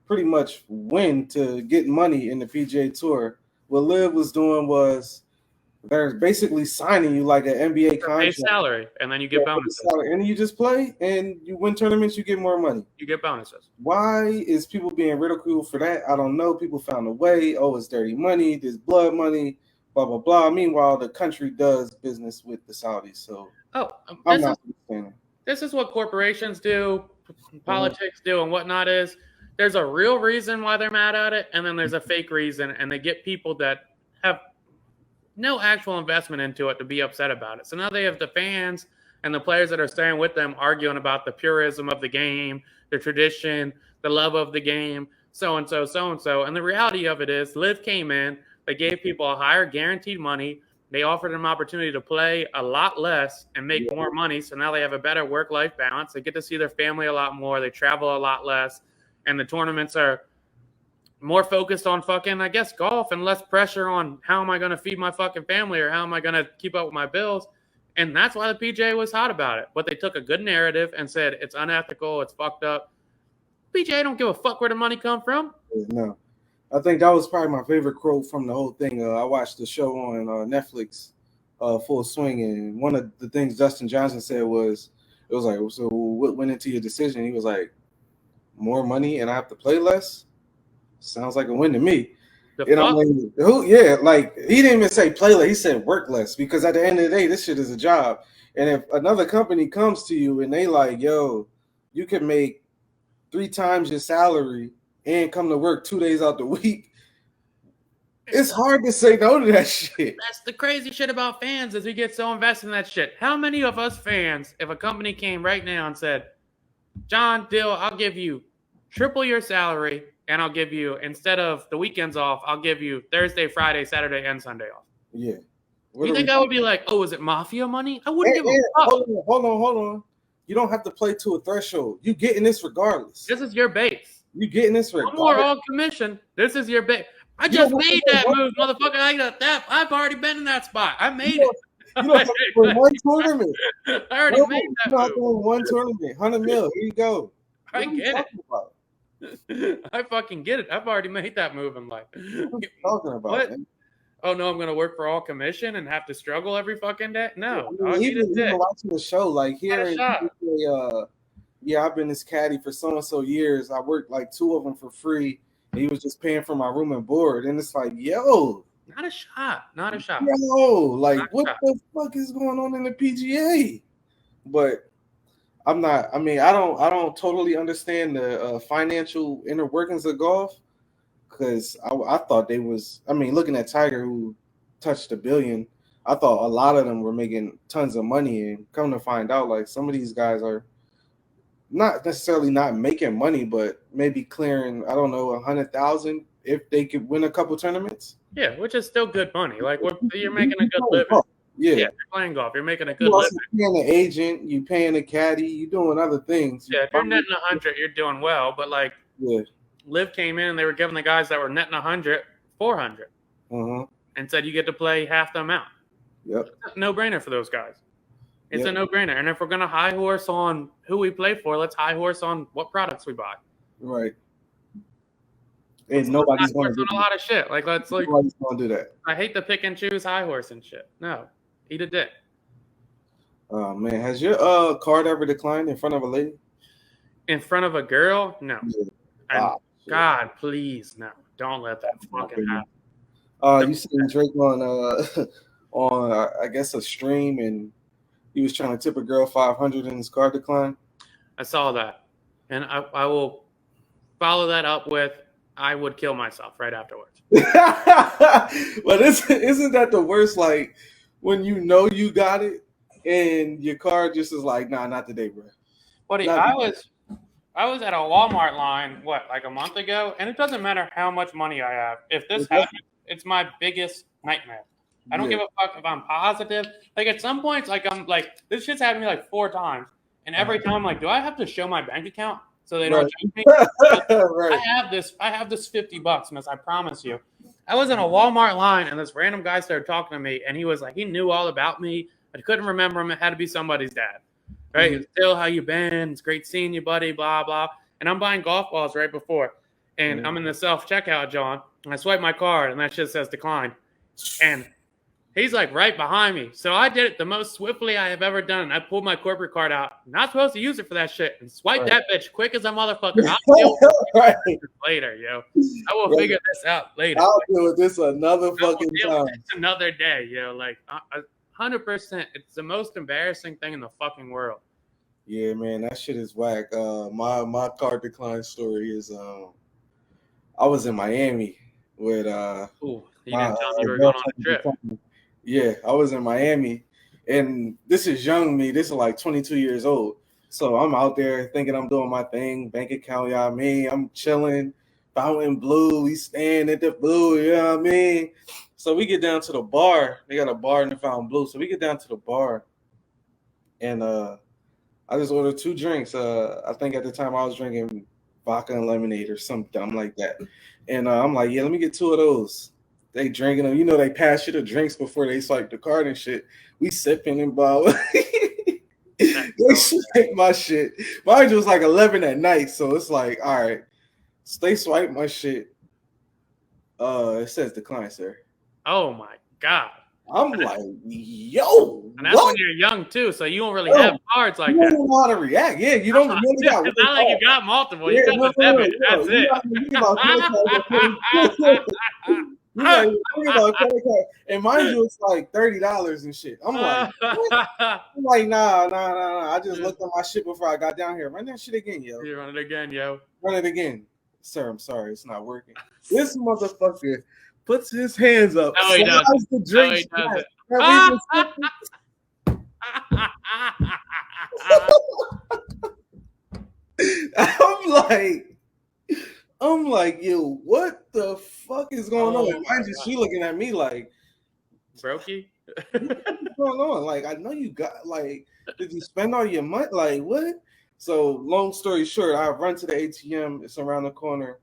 pretty much win to get money in the PGA Tour. What LIV was doing was they're basically signing you like an NBA contract. Base salary, and then you get bonuses. And you just play, and you win tournaments, you get more money. You get bonuses. Why is people being ridiculed for that? I don't know. People found a way. It's dirty money. There's blood money, blah, blah, blah. Meanwhile, the country does business with the Saudis. So I'm not understanding. This is what corporations do, politics do, and whatnot is. There's a real reason why they're mad at it, and then there's a fake reason, and they get people that have no actual investment into it to be upset about it. So now they have the fans and the players that are staying with them arguing about the purism of the game, the tradition, the love of the game, so-and-so, so-and-so. And the reality of it is LIV came in, they gave people a higher guaranteed money. They offered them opportunity to play a lot less and make more money. So now they have a better work-life balance. They get to see their family a lot more. They travel a lot less. and the tournaments are more focused on fucking, I guess, golf and less pressure on how am I going to feed my fucking family or how am I going to keep up with my bills. And that's why the PGA was hot about it. But they took a good narrative and said it's unethical, it's fucked up. PGA don't give a fuck where the money come from. No. I think that was probably my favorite quote from the whole thing. I watched the show on Netflix, Full Swing, and one of the things Justin Johnson said was, it was like, so what went into your decision? He was like, more money and I have to play less? Sounds like a win to me. And I'm like, who? Yeah, like he didn't even say play less. He said work less, because at the end of the day, this shit is a job. And if another company comes to you and they like, yo, you can make 3 times your salary and come to work 2 days out the week, it's hard to say no to that shit. That's the crazy shit about fans, is we get so invested in that shit. How many of us fans, if a company came right now and said, John, Dill, I'll give you triple your salary, and I'll give you, instead of the weekends off, I'll give you Thursday, Friday, Saturday, and Sunday off. Yeah. You think I would be like, oh, is it mafia money? I wouldn't give a fuck. Hold on. You don't have to play to a threshold. You getting this regardless. This is your base. You getting this regardless. No more all commission. This is your base. I just made that move, motherfucker. I've already been in that spot. I made it. You don't have to win one tournament. I already made that move. You don't one tournament. 100 mil. Here you go. I get it. I fucking get it. I've already made that move in life. What are you talking about? What? Man? Oh no, I'm gonna work for all commission and have to struggle every fucking day. No, even watching the show, like here, I've been this caddy for so and so years. I worked like 2 of them for free, and he was just paying for my room and board. And it's like, yo, not a shot. Yo, like what the fuck is going on in the PGA? But I'm not. I mean, I don't totally understand the financial inner workings of golf, because I thought they was. I mean, looking at Tiger, who touched $1 billion, I thought a lot of them were making tons of money, and come to find out, like some of these guys are not necessarily not making money, but maybe clearing, I don't know, 100,000 if they could win a couple tournaments. Yeah, which is still good money. Like you're making a good living. Yeah, you're playing golf. You're making a good living. You're paying an agent. You paying a caddy. You're doing other things. Yeah, if you're netting 100, you're doing well. But like, LIV came in and they were giving the guys that were netting 100 400, and said you get to play half the amount. Yep, no brainer for those guys. It's a no brainer. And if we're gonna high horse on who we play for, let's high horse on what products we buy. Right. And nobody's going to do a lot of shit. Like nobody's going to do that. I hate to pick and choose high horse and shit. No, eat a dick. Oh man, has your card ever declined in front of a lady? In front of a girl? No. Yeah. God, please, no. Don't let that fucking happen. You seen Drake on I guess a stream, and he was trying to tip a girl $500 and his card declined. I saw that, and I will follow that up with, I would kill myself right afterwards. But isn't that the worst? Like when you know you got it, and your card just is like, nah, not today, bro. Buddy, I was at a Walmart line like a month ago, and it doesn't matter how much money I have. If this happens, it's my biggest nightmare. I don't give a fuck if I'm positive. Like at some points, like I'm like, this shit's happened to me like 4 times, and every time I'm like, do I have to show my bank account so they don't judge me? Right. I have this $50, miss. I promise you. I was in a Walmart line, and this random guy started talking to me, and he was like, he knew all about me. I couldn't remember him. It had to be somebody's dad. Right? Still, how you been? It's great seeing you, buddy. Blah blah. And I'm buying golf balls right before, and I'm in the self checkout, John. And I swipe my card, and that shit says decline. And he's like right behind me. So I did it the most swiftly I have ever done. I pulled my corporate card out. Not supposed to use it for that shit. And swipe that bitch quick as a motherfucker. I'll deal with this later, yo. I will figure this out later. I'll deal with this another fucking time. Another day, yo. Like 100%. It's the most embarrassing thing in the fucking world. Yeah, man, that shit is whack. My card decline story is I was in Miami with you didn't tell me you were going on a trip. Yeah, I was in Miami, and this is young me. This is like 22 years old. So I'm out there thinking I'm doing my thing, bank account, you know what I mean? I'm chilling, fountain blue, we stand at the blue, you know what I mean? So we get down to the bar. They got a bar in the fountain blue. So we get down to the bar, and I just ordered 2 drinks. I think at the time I was drinking vodka and lemonade or something dumb like that. And I'm like, yeah, let me get 2 of those. They drinking them. You know, they pass you the drinks before they swipe the card and shit. We sipping and blah. They swipe my shit. Mine was like 11 at night, so it's like, all right. So they swipe my shit. It says decline, sir. Oh my god. I'm like, yo, and that's when you're young too, so you don't really have cards like that. You don't know how to react. Yeah, you don't. It's not like you got multiple. You got the debit. That's it. You like think about credit card, and mind you, it's like $30 and shit. I'm like, I'm like, nah. I just looked at my shit before I got down here. Run that shit again, yo. You run it again, yo. Run it again, sir. I'm sorry, it's not working. This motherfucker puts his hands up. Oh, he does. The drink I'm like, yo, what the fuck is going on? Mind you, she looking at me like, Brokey? What's going on? Like, I know you got, like, did you spend all your money? Like, what? So, long story short, I run to the ATM. It's around the corner.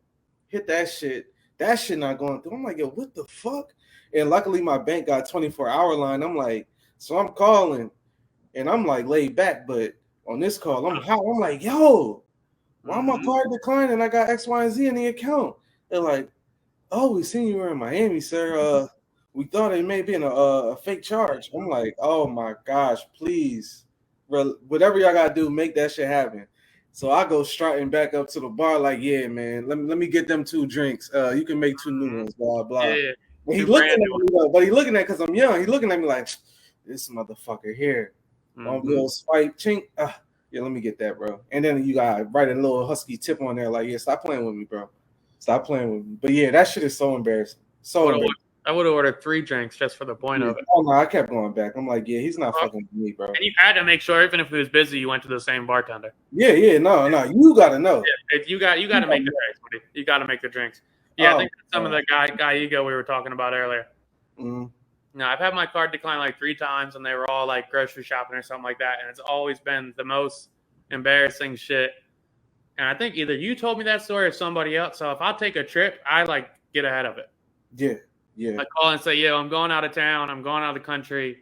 Hit that shit. That shit not going through. I'm like, yo, what the fuck? And luckily, my bank got 24-hour line. I'm like, so I'm calling, and I'm like laid back. But on this call, I'm hot. I'm like, yo, why my card declining? I got X, Y, and Z in the account. They're like, oh, we seen you were in Miami, sir. We thought it may have been a fake charge. I'm like, oh my gosh, please, whatever y'all gotta do, make that shit happen. So I go strutting back up to the bar, like, yeah, man, let me get them 2 drinks. You can make 2 new ones, blah blah. Yeah. He looking at me, but he looking at because I'm young. He looking at me like, this motherfucker here. Little swipe, chink. Yeah, let me get that, bro. And then you gotta write a little husky tip on there, like, yeah, stop playing with me, bro. Stop playing with me. But yeah, that shit is so embarrassing. I would have ordered 3 drinks just for the point of it. Oh no, I kept going back. I'm like, yeah, he's not fucking with me, bro. And you had to make sure, even if he was busy, you went to the same bartender. Yeah, no, you gotta know. Yeah, you got to make the drinks, buddy. You got to make the drinks. Yeah, I think that's some of the guy ego we were talking about earlier. No, I've had my card decline like 3 times, and they were all like grocery shopping or something like that, and it's always been the most embarrassing shit. And I think either you told me that story or somebody else. So if I take a trip, I like get ahead of it. Yeah. I call and say, yo, I'm going out of town. I'm going out of the country.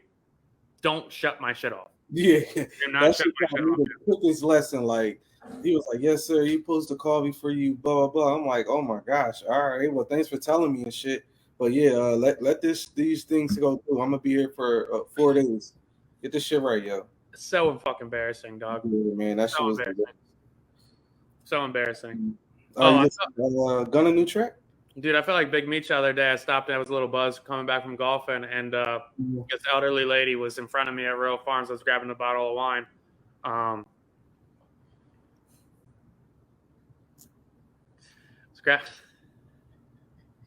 Don't shut my shit off. Yeah. Do not shut my shit off. The quickest lesson, like, he was like, yes, sir, you supposed to call before you blah, blah, blah. I'm like, oh my gosh. All right. Well, thanks for telling me and shit. But yeah, let these things go through. I'm going to be here for 4 days. Get this shit right, yo. It's so fucking embarrassing, dog. Yeah, man, that shit was so embarrassing. Gunna new track? Dude, I felt like Big Meech the other day. I stopped and I was a little buzzed coming back from golfing, and this elderly lady was in front of me at Royal Farms. I was grabbing a bottle of wine.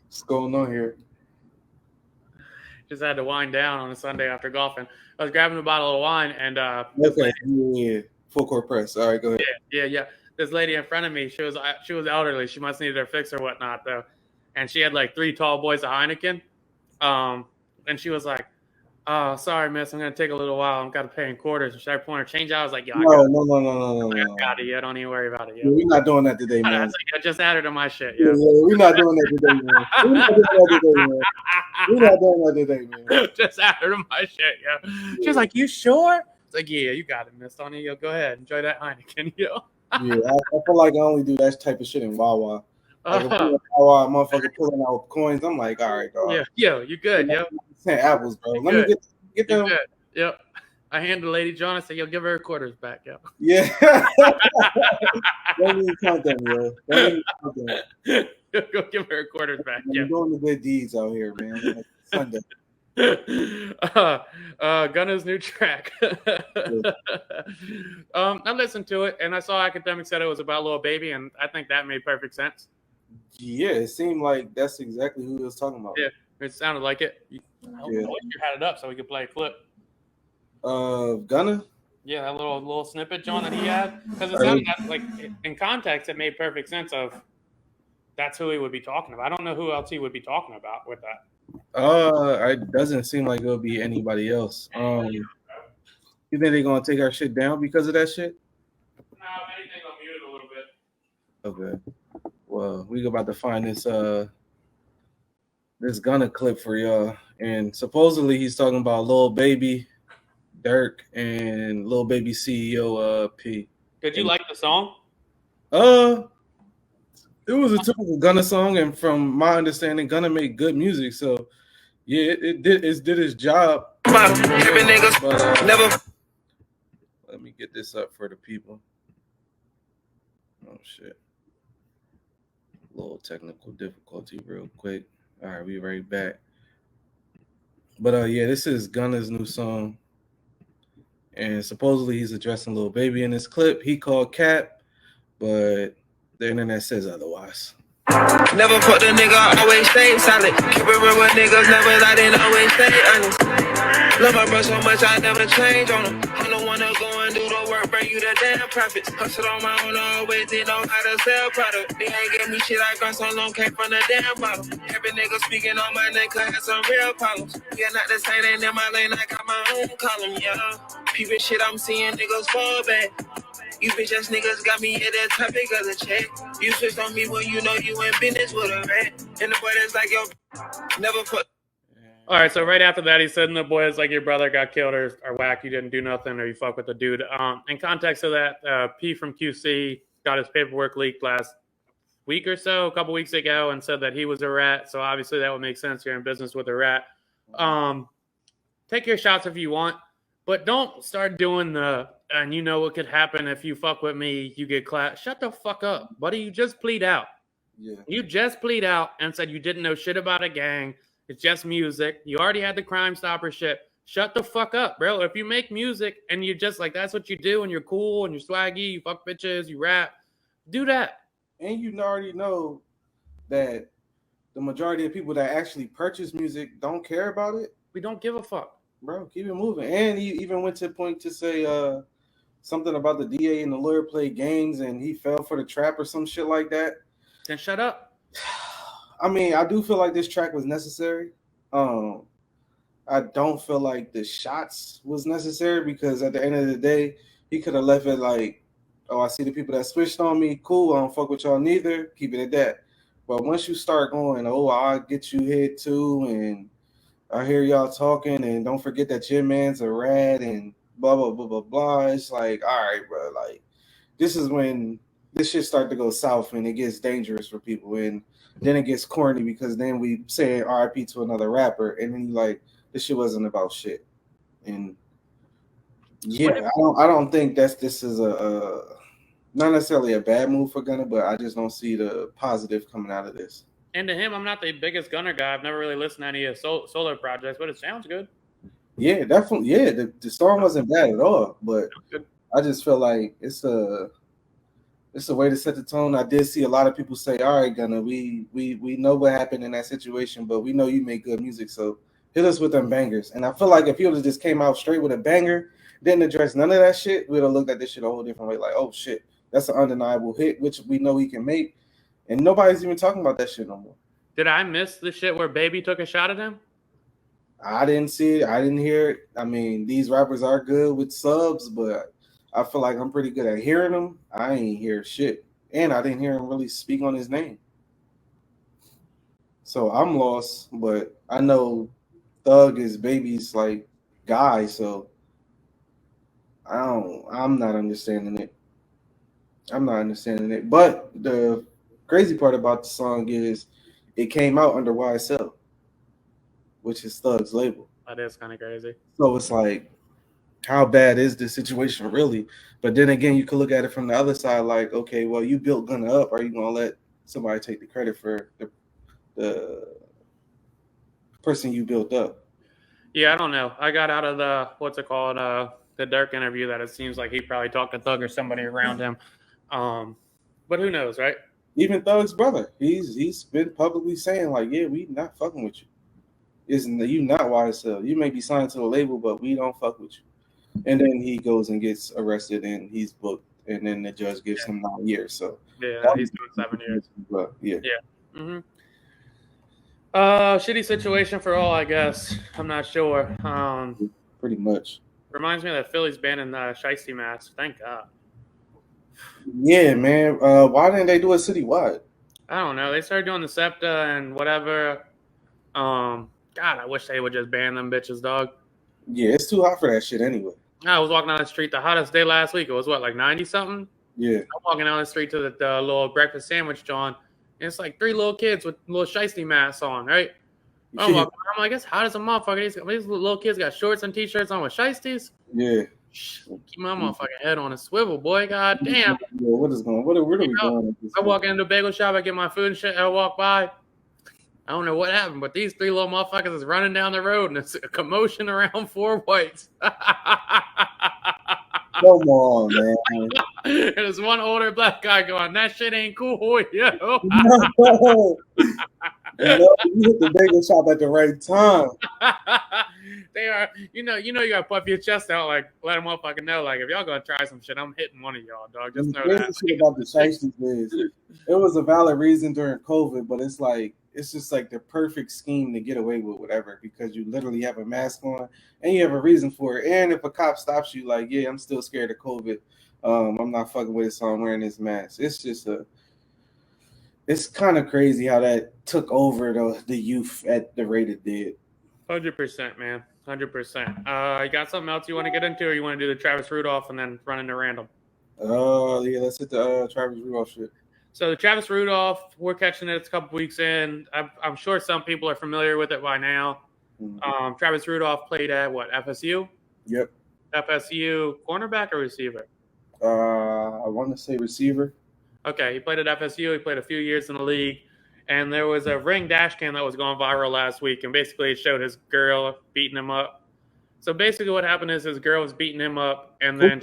What's going on here? Just had to wind down on a Sunday after golfing. I was grabbing a bottle of wine, and full court press. All right, go ahead. Yeah. This lady in front of me, she was elderly. She must need her fix or whatnot though, and she had like 3 tall boys of Heineken. And she was like, "Oh, sorry, miss, I'm gonna take a little while. I've got to pay in quarters." And she started pulling her change out. I was like, "Yo, no. I got it. Yeah, don't even worry about it. Yeah, we're not doing that today, man. I just added to my shit. Yeah, we're not doing that today, man. We're not doing that today, man. Just added to my shit, yeah. She's like, "You sure?" It's like, "Yeah, you got it, miss. On you, go ahead, enjoy that Heineken, yo." Yeah, I feel like I only do that type of shit in Wawa. Like Wawa, motherfucker pulling out coins. I'm like, all right, dog. Yeah, yo, you good, yo. Apples, bro. Let me get them. Yep. I hand the lady John. I say, "Yo, give her her quarters back, yo." Yeah. Don't even count them, yo. Go give her her quarters back. You're doing the good deeds out here, man. Like Sunday. Gunna's new track. I listened to it and I saw Academic said it was about Lil Baby, and I think that made perfect sense. Yeah, it seemed like that's exactly who he was talking about. Yeah, it sounded like it. I wish you had it up so we could play a clip. Gunna? Yeah, that little snippet, John, that he had, because it sounded like in context it made perfect sense of that's who he would be talking about. I don't know who else he would be talking about with that. It doesn't seem like it'll be anybody else. You think they're gonna take our shit down because of that shit? No, if anything, I'll mute it a little bit. Okay. Well, we about to find this Gunna clip for y'all, and supposedly he's talking about Lil Baby, Dirk, and Lil Baby CEO P. Did you like the song? It was a typical Gunna song, and from my understanding, Gunna made good music. So yeah, it did its job. But, let me get this up for the people. Oh shit. Little technical difficulty real quick. All right, we right back. But yeah, this is Gunna's new song. And supposedly he's addressing Lil Baby in this clip. He called Cap, but the internet says otherwise. Never fuck the nigga, always stay solid. Keep it real with niggas, never lie, then always stay honest. Love my bro so much, I never change on him. I'm the one to go and do the work, bring you the damn profits. Hustle on my own, always did know how to sell product. They ain't give me shit, I got so long, came from the damn bottle. Every nigga speaking on my name, cause I had some real problems. Yeah, not the same, ain't in my lane, I got my own column, yeah. Peeping shit, I'm seeing niggas fall back. You bitch ass niggas got me at that topic of the check. You switched on me when you know you in business with a rat. And the boy that's like, yo, never put. All right, so right after that, he said, "The boys like your brother got killed or whack, you didn't do nothing, or you fuck with the dude." In context of that, P from QC got his paperwork leaked last week or so, a couple weeks ago, and said that he was a rat. So obviously that would make sense. You're in business with a rat. Take your shots if you want, but don't start doing and you know what could happen if you fuck with me, you get clapped. Shut the fuck up, buddy. You just plead out. Yeah. You just plead out and said you didn't know shit about a gang. It's just music. You already had the Crime Stopper shit. Shut the fuck up, bro. If you make music and you just like, that's what you do and you're cool and you're swaggy, you fuck bitches, you rap, do that. And you already know that the majority of people that actually purchase music don't care about it. We don't give a fuck. Bro, keep it moving. And he even went to the point to say something about the DA and the lawyer played games and he fell for the trap or some shit like that. Then shut up. I mean, I do feel like this track was necessary. I don't feel like the shots was necessary because at the end of the day, he could have left it like, oh, I see the people that switched on me. Cool, I don't fuck with y'all neither. Keep it at that. But once you start going, oh, I'll get you hit too, and I hear y'all talking, and don't forget that your man's a rat, and blah, blah, blah, blah, blah. It's like, all right, bro, like, this is when this shit start to go south and it gets dangerous for people. And then it gets corny because then we say RIP to another rapper, and then you like, this shit wasn't about shit. And yeah, I don't think this is a not necessarily a bad move for Gunna, but I just don't see the positive coming out of this. And to him, I'm not the biggest Gunna guy. I've never really listened to any of solo projects, but it sounds good. Yeah, definitely. Yeah, the storm wasn't bad at all, but I just feel like it's a way to set the tone. I did see a lot of people say, "All right, Gunna, we know what happened in that situation, but we know you make good music, so hit us with them bangers." And I feel like if he would have just came out straight with a banger, didn't address none of that shit, we'd have looked at this shit a whole different way. Like, oh shit, that's an undeniable hit, which we know he can make, and nobody's even talking about that shit no more. Did I miss the shit where Baby took a shot at him? I didn't see it. I didn't hear it. I mean, these rappers are good with subs, but I feel like I'm pretty good at hearing them. I ain't hear shit. And I didn't hear him really speak on his name. So I'm lost, but I know Thug is Baby's like guy, so I'm not understanding it. But the crazy part about the song is it came out under YSL, which is Thug's label. That is kind of crazy. So it's like, how bad is this situation really? But then again, you could look at it from the other side, like, okay, well, you built Gunna up. Are you gonna let somebody take the credit for the person you built up? Yeah, I don't know. I got out of the Dirk interview that it seems like he probably talked to Thug or somebody around him. But who knows, right? Even Thug's brother, he's been publicly saying like, yeah, we not fucking with you. You not YSL. You may be signed to the label, but we don't fuck with you. And then he goes and gets arrested and he's booked, and then the judge gives him 9 years. So yeah, he's doing 7 years. But yeah. Mm-hmm. Shitty situation for all, I guess. I'm not sure. Pretty much. Reminds me of that Phillies banning Shiesty Mask. Thank God. Yeah, man. Why didn't they do it citywide? I don't know. They started doing the SEPTA and whatever. God, I wish they would just ban them bitches, dog. Yeah, it's too hot for that shit anyway. I was walking down the street. The hottest day last week. It was what, like 90 something. Yeah. I'm walking down the street to the little breakfast sandwich joint, and it's like 3 little kids with little shiesty masks on, right? I'm like, it's hot as a motherfucker. These little kids got shorts and t-shirts on with shiesties. Yeah. Keep my motherfucking head on a swivel, boy. God damn. Yeah, what is going? Where are we going? I walk into a bagel shop, I get my food and shit. I walk by. I don't know what happened, but these 3 little motherfuckers is running down the road, and it's a commotion around 4 whites. Come on, man. And there's one older black guy going, "That shit ain't cool, yo." No. You hit the bagel shop at the right time. They are, you gotta puff your chest out, like let a motherfucker know, like if y'all gonna try some shit, I'm hitting one of y'all, dog. Just know that. Shit about the shiesty is, it was a valid reason during COVID, but it's just like the perfect scheme to get away with whatever, because you literally have a mask on and you have a reason for it. And if a cop stops you, like, yeah, I'm still scared of COVID. I'm not fucking with it, so I'm wearing this mask. It's just it's kind of crazy how that took over the youth at the rate it did. 100%, man. 100%. You got something else you want to get into, or you want to do the Travis Rudolph and then run into random? Yeah, let's hit the Travis Rudolph shit. So the Travis Rudolph, we're catching it. It's a couple weeks in. I'm sure some people are familiar with it by now. Mm-hmm. Travis Rudolph played at what, FSU? Yep. FSU cornerback or receiver? I want to say receiver. Okay, he played at FSU. He played a few years in the league. And there was a Ring dash cam that was going viral last week. And basically it showed his girl beating him up. So basically what happened is his girl was beating him up. And then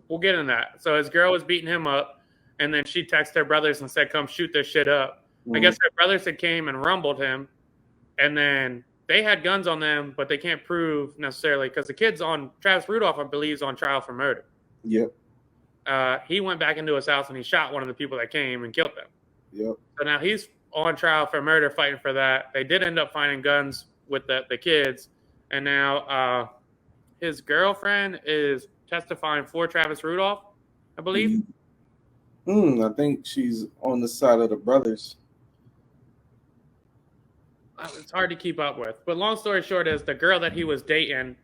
we'll get in that. So his girl was beating him up. And then she texted her brothers and said, "Come shoot this shit up." Mm-hmm. I guess her brothers had came and rumbled him. And then they had guns on them, but they can't prove necessarily, because the kid's on, Travis Rudolph, I believe, is on trial for murder. Yep. He went back into his house and he shot one of the people that came and killed them. Yep. So now he's on trial for murder, fighting for that. They did end up finding guns with the kids. And now his girlfriend is testifying for Travis Rudolph, I believe. I think she's on the side of the brothers. It's hard to keep up with. But long story short is the girl that he was dating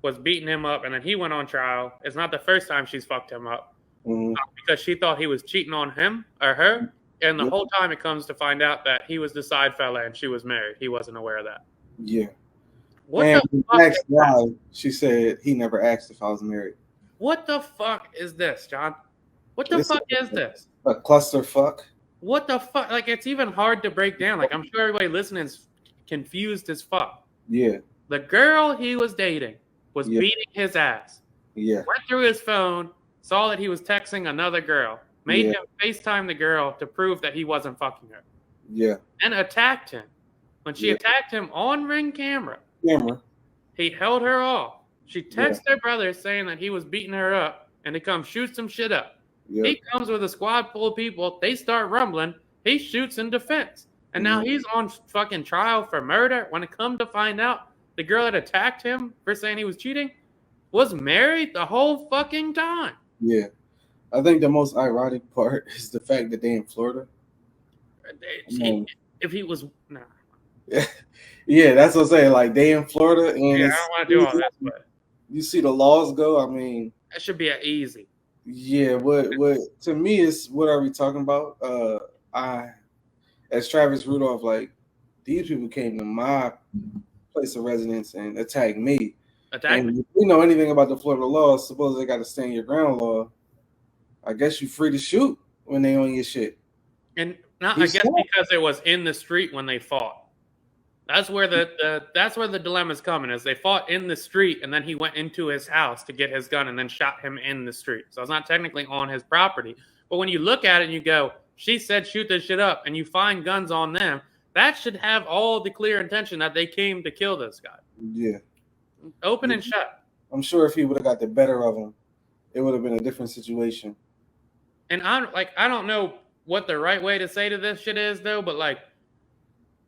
was beating him up, and then he went on trial. It's not the first time she's fucked him up. Because she thought he was cheating on him or her. And the whole time it comes to find out that he was the side fella and she was married. He wasn't aware of that. Yeah. What the fuck? Why, she said he never asked if I was married. What the fuck is this, John? What the fuck is this? A clusterfuck. What the fuck? Like, it's even hard to break down. Like, I'm sure everybody listening is confused as fuck. Yeah. The girl he was dating was beating his ass. Yeah. Went through his phone, saw that he was texting another girl, made him FaceTime the girl to prove that he wasn't fucking her. Yeah. And attacked him. When she attacked him on Ring camera, he held her off. She texted her brother saying that he was beating her up and to come shoot some shit up. Yep. He comes with a squad full of people. They start rumbling. He shoots in defense. And now he's on fucking trial for murder. When it comes to find out, the girl that attacked him for saying he was cheating was married the whole fucking time. Yeah. I think the most ironic part is the fact that they in Florida. If he was... Nah. Yeah, that's what I'm saying. Like, they in Florida. And I don't want to do all this, but... You see the laws go, I mean... That should be an easy. Yeah, what to me is, what are we talking about? As Travis Rudolph, like, these people came to my place of residence and attacked me. Attacked me? If you know anything about the Florida laws, suppose they got to stand your ground law. I guess you're free to shoot when they own your shit. And I guess because it was in the street when they fought. That's where that's where the dilemma's coming, is they fought in the street and then he went into his house to get his gun and then shot him in the street. So it's not technically on his property. But when you look at it and you go, she said shoot this shit up, and you find guns on them, that should have all the clear intention that they came to kill this guy. Yeah. Open and shut. I'm sure if he would have got the better of him, it would have been a different situation. And I don't know what the right way to say to this shit is, though, but like,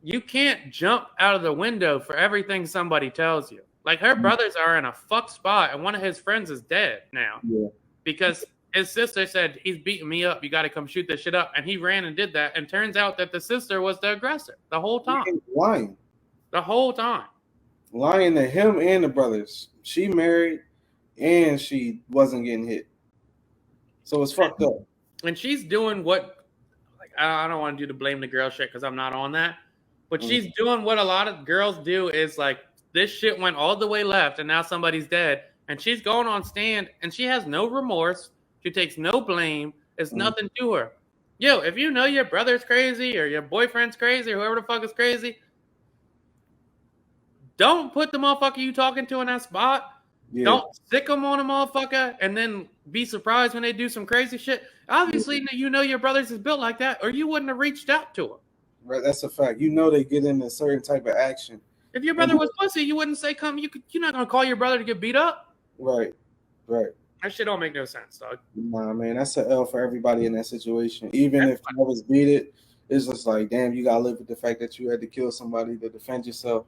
you can't jump out of the window for everything somebody tells you. Like, her brothers are in a fucked spot, and one of his friends is dead now. Yeah. Because his sister said, he's beating me up. You got to come shoot this shit up. And he ran and did that. And turns out that the sister was the aggressor the whole time. Lying. The whole time. Lying to him and the brothers. She married and she wasn't getting hit. So it's fucked up. And she's doing what, like, I don't want to do the blame the girl shit because I'm not on that. But she's doing what a lot of girls do is like, this shit went all the way left and now somebody's dead. And she's going on stand and she has no remorse. She takes no blame. It's nothing to her. Yo, if you know your brother's crazy or your boyfriend's crazy or whoever the fuck is crazy, don't put the motherfucker you talking to in that spot. Yeah. Don't stick them on a motherfucker and then be surprised when they do some crazy shit. Obviously, you know your brother's is built like that or you wouldn't have reached out to him. Right, that's a fact. You know they get in a certain type of action. If your brother was pussy, you wouldn't say come. You're not gonna call your brother to get beat up. Right. That shit don't make no sense, dog. Nah, man, that's an L for everybody in that situation. Even if you was beat it, it's just like, damn, you gotta live with the fact that you had to kill somebody to defend yourself.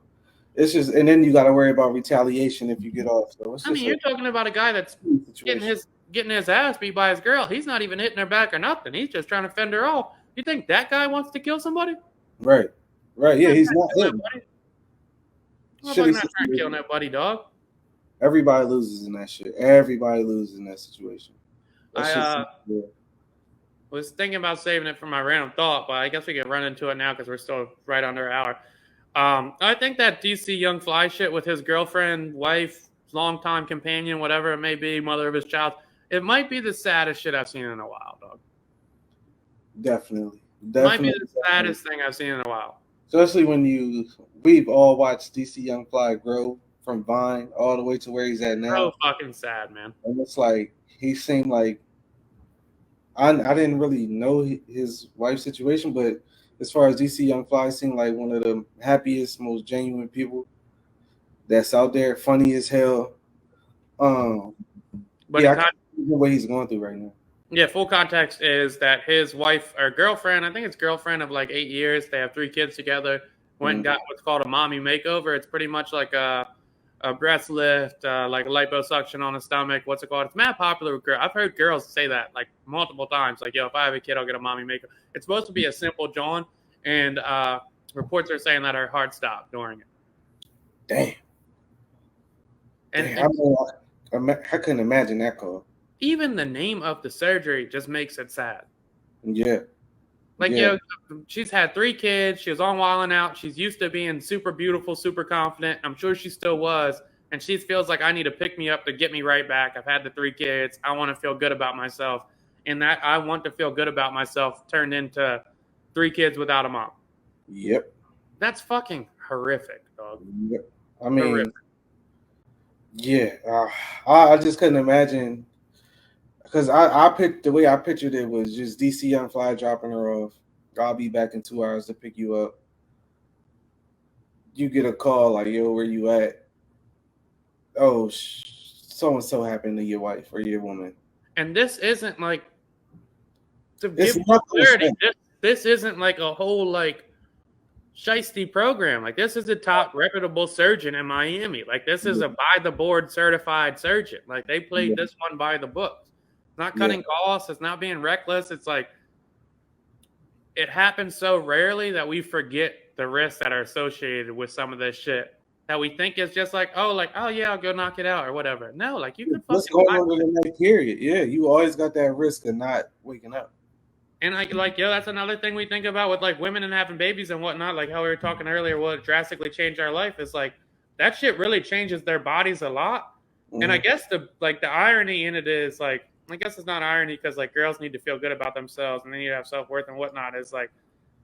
It's just, and then you gotta worry about retaliation if you get off. So it's you're talking about a guy that's getting his ass beat by his girl. He's not even hitting her back or nothing. He's just trying to fend her off. You think that guy wants to kill somebody? Right. Yeah, he's not hitting. I'm not trying to kill nobody, dog. Everybody loses in that shit. Everybody loses in that situation. I was thinking about saving it for my random thought, but I guess we can run into it now because we're still right under an hour. I think that DC Young Fly shit with his girlfriend, wife, longtime companion, whatever it may be, mother of his child, it might be the saddest shit I've seen in a while, dog. Definitely. Might be the saddest thing I've seen in a while. Especially when we've all watched DC Young Fly grow from Vine all the way to where he's at now. So fucking sad, man. And it's like he seemed like I didn't really know his wife's situation, but as far as DC Young Fly, seemed like one of the happiest, most genuine people that's out there, funny as hell. But yeah, I can't know what he's going through right now. Yeah, full context is that his wife or girlfriend, I think it's girlfriend of like 8 years, they have 3 kids together, went and got what's called a mommy makeover. It's pretty much like a breast lift, like a liposuction on the stomach. What's it called? It's mad popular with girls. I've heard girls say that like multiple times. Like, yo, if I have a kid, I'll get a mommy makeover. It's supposed to be a simple John, and reports are saying that her heart stopped during it. Damn. I couldn't imagine that call. Even the name of the surgery just makes it sad. Yeah. Like, yo, she's had 3 kids. She was on Wildin' Out. She's used to being super beautiful, super confident. I'm sure she still was. And she feels like I need to pick me up to get me right back. I've had the 3 kids. I want to feel good about myself. And that I want to feel good about myself turned into 3 kids without a mom. Yep. That's fucking horrific, dog. Yep. I mean, horrific. Yeah. I just couldn't imagine. Because I picked the way I pictured it was just DC Young Fly dropping her off. I'll be back in 2 hours to pick you up. You get a call like, yo, where you at? Oh, so-and-so happened to your wife or your woman. And this isn't like, to give clarity, this isn't like a whole like shiesty program. Like, this is a top reputable surgeon in Miami. Like, this is a by the board certified surgeon. Like, they played this one by the books. It's not cutting costs. It's not being reckless. It's like, it happens so rarely that we forget the risks that are associated with some of this shit that we think it's just like, oh yeah, I'll go knock it out or whatever. No, like, you could fucking go over the next period. Yeah, you always got that risk of not waking up. And like, yo, that's another thing we think about with like women and having babies and whatnot. Like how we were talking earlier, will it drastically change our life? It's like that shit really changes their bodies a lot. And I guess the irony in it is like, I guess it's not irony because like girls need to feel good about themselves and they need to have self-worth and whatnot. It's like,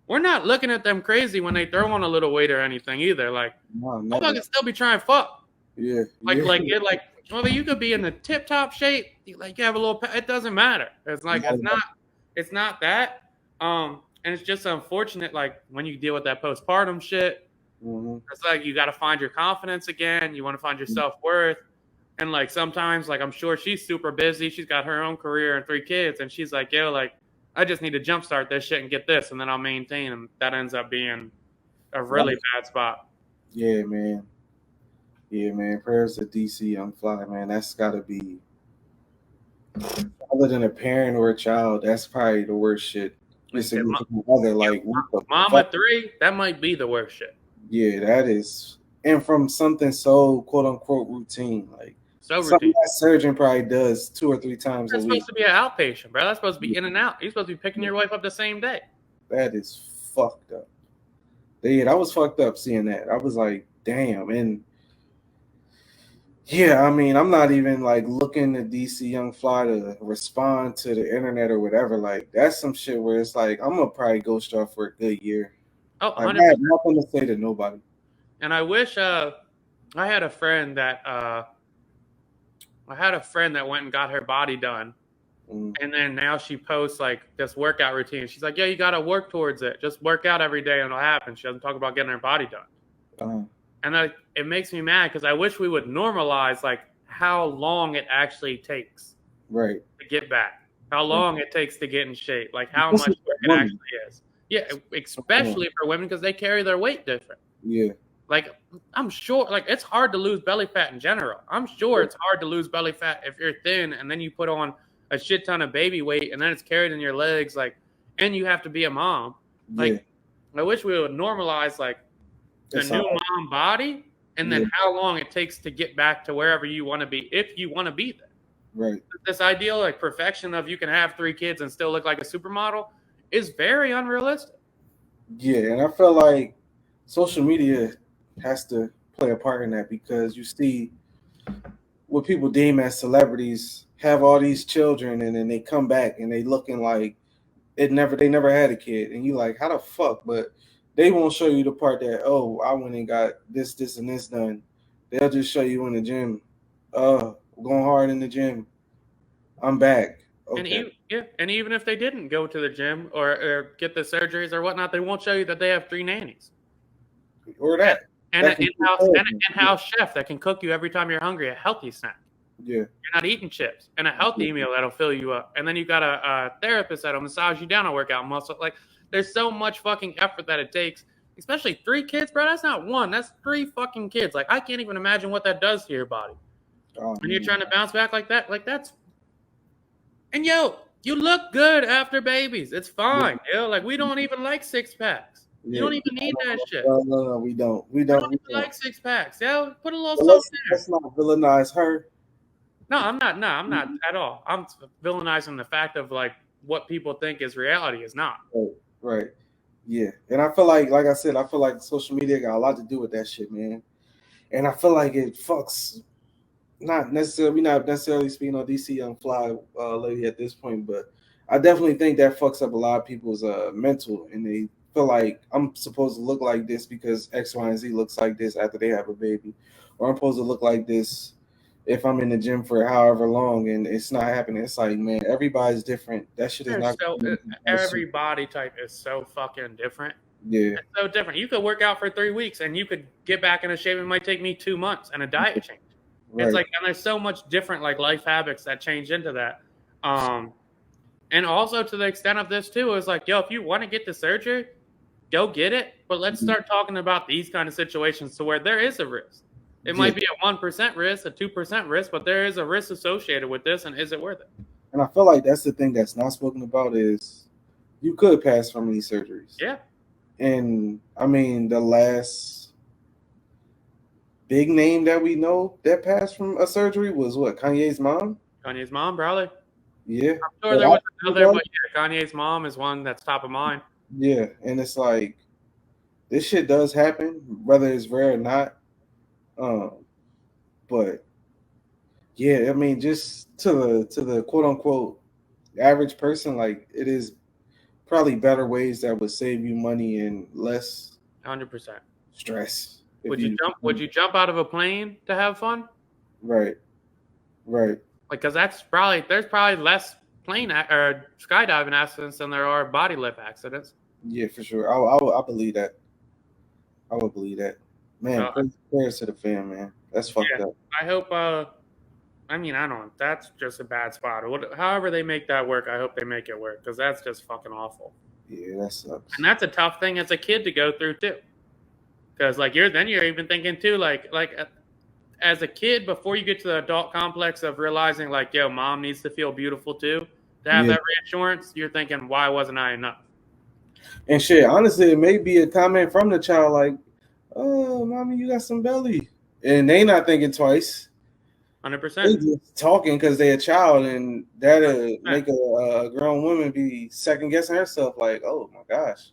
we're not looking at them crazy when they throw on a little weight or anything either. Like, I can still be trying to fuck. Yeah. Whether you could be in the tip top shape, like you have a little, it doesn't matter. It's like, it's not that. And it's just unfortunate. Like when you deal with that postpartum shit, it's like, you got to find your confidence again. You want to find your self-worth. And like sometimes, like I'm sure she's super busy. She's got her own career and 3 kids, and she's like, "Yo, like I just need to jumpstart this shit and get this, and then I'll maintain." And that ends up being a really bad spot. Yeah, man. Yeah, man. Prayers to DC Young Fly, man. That's gotta be other than a parent or a child, that's probably the worst shit. Your significant other, like what the Mama fuck? 3, that might be the worst shit. Yeah, that is, and from something so quote unquote routine, like So something routine. that surgeon probably does 2 or 3 times a That's week. supposed to be an outpatient, bro. That's supposed to be in and out. You're supposed to be picking your wife up the same day. That is fucked up. Yeah, that was fucked up seeing that. I was like, damn. And yeah, I mean, I'm not even like looking at DC Young Fly to respond to the internet or whatever. Like, that's some shit where it's like, I'm gonna probably ghost y'all for a good year. Oh, Like, 100%. I have nothing to say to nobody. And I wish I had a friend that went and got her body done. And then now she posts like this workout routine. She's like, yeah, you got to work towards it. Just work out every day and it'll happen. She doesn't talk about getting her body done. And it makes me mad because I wish we would normalize like how long it actually takes to get back, how long it takes to get in shape, like how much work it actually is. Yeah, especially for women because they carry their weight different. Yeah. Like, I'm sure, like, it's hard to lose belly fat in general. I'm sure it's hard to lose belly fat if you're thin and then you put on a shit ton of baby weight and then it's carried in your legs, like, and you have to be a mom. Like, I wish we would normalize, like, the new mom body and then how long it takes to get back to wherever you want to be, if you want to be there. Right. This ideal, like, perfection of you can have 3 kids and still look like a supermodel is very unrealistic. Yeah, and I feel like social media has to play a part in that because you see what people deem as celebrities have all these children and then they come back and they looking like they never had a kid, and you like, how the fuck? But they won't show you the part that, oh, I went and got this and this done. They'll just show you in the gym, going hard in the gym, I'm back. Okay. And even if they didn't go to the gym or get the surgeries or whatnot, they won't show you that they have 3 nannies or that. And an in-house chef that can cook you every time you're hungry, a healthy snack. Yeah. You're not eating chips. And a healthy meal that'll fill you up. And then you've got a therapist that'll massage you down a workout muscle. Like, there's so much fucking effort that it takes. Especially 3 kids, bro. That's not 1. That's 3 fucking kids. Like, I can't even imagine what that does to your body. When you're trying to bounce back like that, like that's... And yo, you look good after babies. It's fine. Yo, like, we don't even like 6-packs. You don't even need that shit. No, we don't. We don't like 6-packs. Yeah, put a little something there. Let's not villainize her. No, I'm not. No, I'm not at all. I'm villainizing the fact of like what people think is reality is not. Right. Yeah. And I feel like I said, I feel like social media got a lot to do with that shit, man. And I feel like it fucks. Not necessarily speaking on DC Young Fly lady at this point, but I definitely think that fucks up a lot of people's mental, and they feel like I'm supposed to look like this because X, Y, and Z looks like this after they have a baby, or I'm supposed to look like this if I'm in the gym for however long, and it's not happening. It's like, man, everybody's different. That shit is not. So every body type is so fucking different. Yeah, it's so different. You could work out for 3 weeks, and you could get back into shape. It might take me 2 months and a diet change. Right. It's like, and there's so much different like life habits that change into that. And also to the extent of this too, is like, yo, if you want to get the surgery, go get it. But let's start talking about these kind of situations to where there is a risk. It might be a 1% risk, a 2% risk, but there is a risk associated with this, and is it worth it? And I feel like that's the thing that's not spoken about is you could pass from these surgeries. Yeah. And I mean, the last big name that we know that passed from a surgery was what? Kanye's mom? Kanye's mom, probably. Yeah. I'm sure there was another, but yeah, Kanye's mom is one that's top of mind. Yeah. And it's like, this shit does happen, whether it's rare or not. But yeah, I mean, just to the quote unquote average person, like it is probably better ways that would save you money and less 100% stress. Would you jump out of a plane to have fun? Right. Because there's probably less plane or skydiving accidents than there are body lift accidents. Yeah, for sure. I believe that. I would believe that. Man, prayers to the fam, man. That's fucked up. I hope. I mean, I don't. That's just a bad spot. However they make that work, I hope they make it work because that's just fucking awful. Yeah, that sucks. And that's a tough thing as a kid to go through too. Because like you're even thinking too, like as a kid, before you get to the adult complex of realizing, like, yo, mom needs to feel beautiful too, to have that reassurance, you're thinking, why wasn't I enough? And shit, honestly, it may be a comment from the child like, oh, mommy, you got some belly. And they not thinking twice. 100%. They just talking because they're a child, and that'll make a grown woman be second-guessing herself like, oh, my gosh.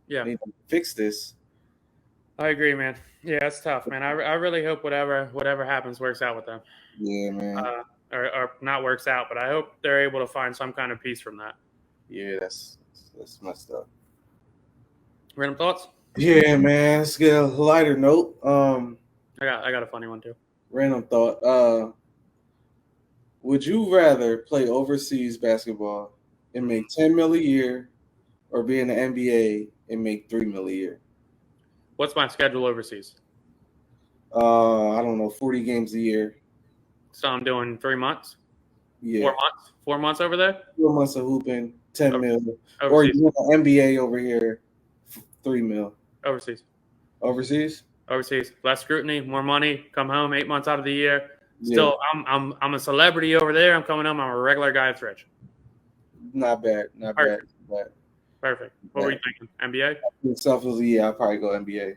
Yeah. I need to fix this. I agree, man. Yeah, it's tough, man. I really hope whatever happens works out with them. Yeah, man. Or not works out, but I hope they're able to find some kind of peace from that. Yeah, that's messed up. Random thoughts? Yeah, man. Let's get a lighter note. I got a funny one too. Random thought. Would you rather play overseas basketball and make $10 million a year, or be in the NBA and make $3 million a year? What's my schedule overseas? I don't know, 40 games a year. So I'm doing 3 months. Yeah, 4 months over there. 4 months of hooping, $10 million, Overseas. or you in the NBA over here, $3 million. Overseas. Overseas, less scrutiny, more money. Come home 8 months out of the year. Yeah. Still, I'm a celebrity over there. I'm coming home. I'm a regular guy that's rich. Not bad. Perfect. What were you thinking? NBA? Selfishly, yeah, I'll probably go NBA.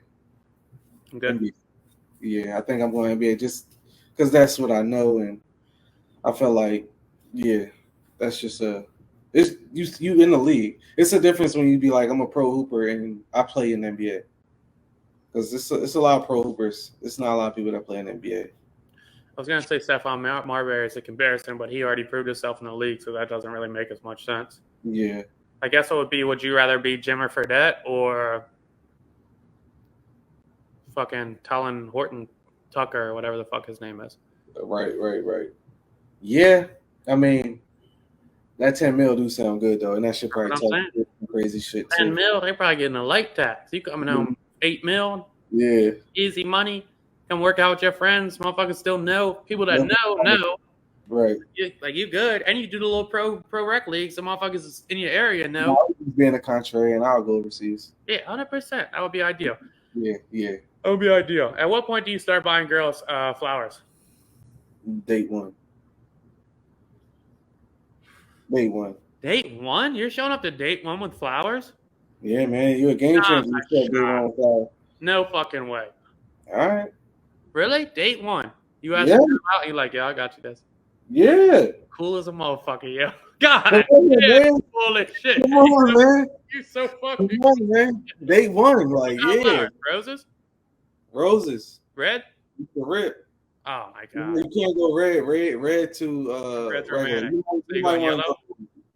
I'm good. NBA. Yeah, I think I'm going NBA just because that's what I know, and I feel like, yeah, that's just it's you in the league. It's a difference when you be like, I'm a pro hooper and I play in the NBA, because it's a lot of pro hoopers. It's not a lot of people that play in the NBA. I was gonna say Stephon Marbury is a comparison, but he already proved himself in the league, so that doesn't really make as much sense. Yeah. I guess it would be, would you rather be Jimmer Fredette or fucking Talon Horton Tucker or whatever the fuck his name is? Right. Yeah, I mean, that 10 mil do sound good though, and that shit probably tell you some crazy shit too. 10 mil, they probably getting a light tax. You coming home 8 mil, Yeah, easy money. Come work out with your friends. Motherfuckers still know. People that know. right. You good, and you do the little pro rec league. So motherfuckers in your area know. I'll just be in the contrary, and I'll go overseas. Yeah, 100%. That would be ideal. Yeah. That would be ideal. At what point do you start buying girls flowers? Date one. Date one? You're showing up to date one with flowers? Yeah, man, you're a game changer. No fucking way. All right. Really? Date one? You ask them out, and you're like, yeah, I got you this. Yeah. Cool as a motherfucker, yo. God, cool as shit. Come on, man. You're so fucking. Come on, man. Date one, like, yeah. Roses? Red? You can rip. Oh my god. You can't go red to Red's romantic. You might want yellow?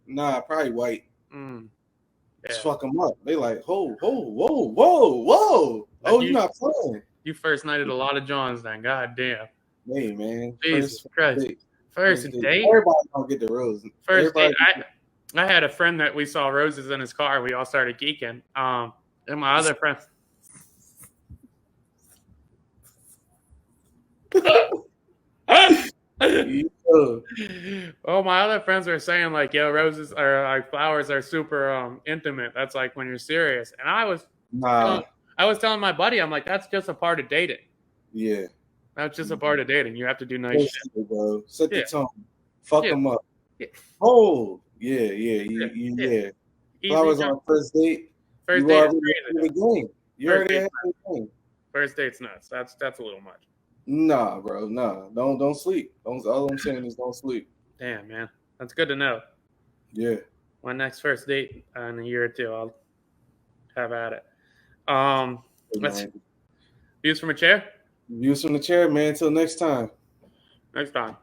Nah, probably white. Just fuck them up. They like, whoa. Oh, you're not playing. You first nighted a lot of Johns then. God damn. Hey, man. Jesus Christ. First date? Everybody don't get the rose. First date. I had a friend that we saw roses in his car. We all started geeking. And my other friend. Oh, my other friends were saying like, yo, roses or like flowers are super intimate. That's like when you're serious. And I was telling my buddy, I'm like, that's just a part of dating. Yeah. That's just a part of dating. You have to do nice shit. Bro. Set the tone. Fuck them up. Yeah. Oh, yeah. Flowers on first date. First date is crazy. You already had the game. First date's nuts. That's a little much. Nah, bro. Nah. Don't sleep. All I'm saying is don't sleep. Damn, man. That's good to know. Yeah. My next first date in a year or two, I'll have at it. Views from a chair? Views from the chair, man. Until next time. Next time.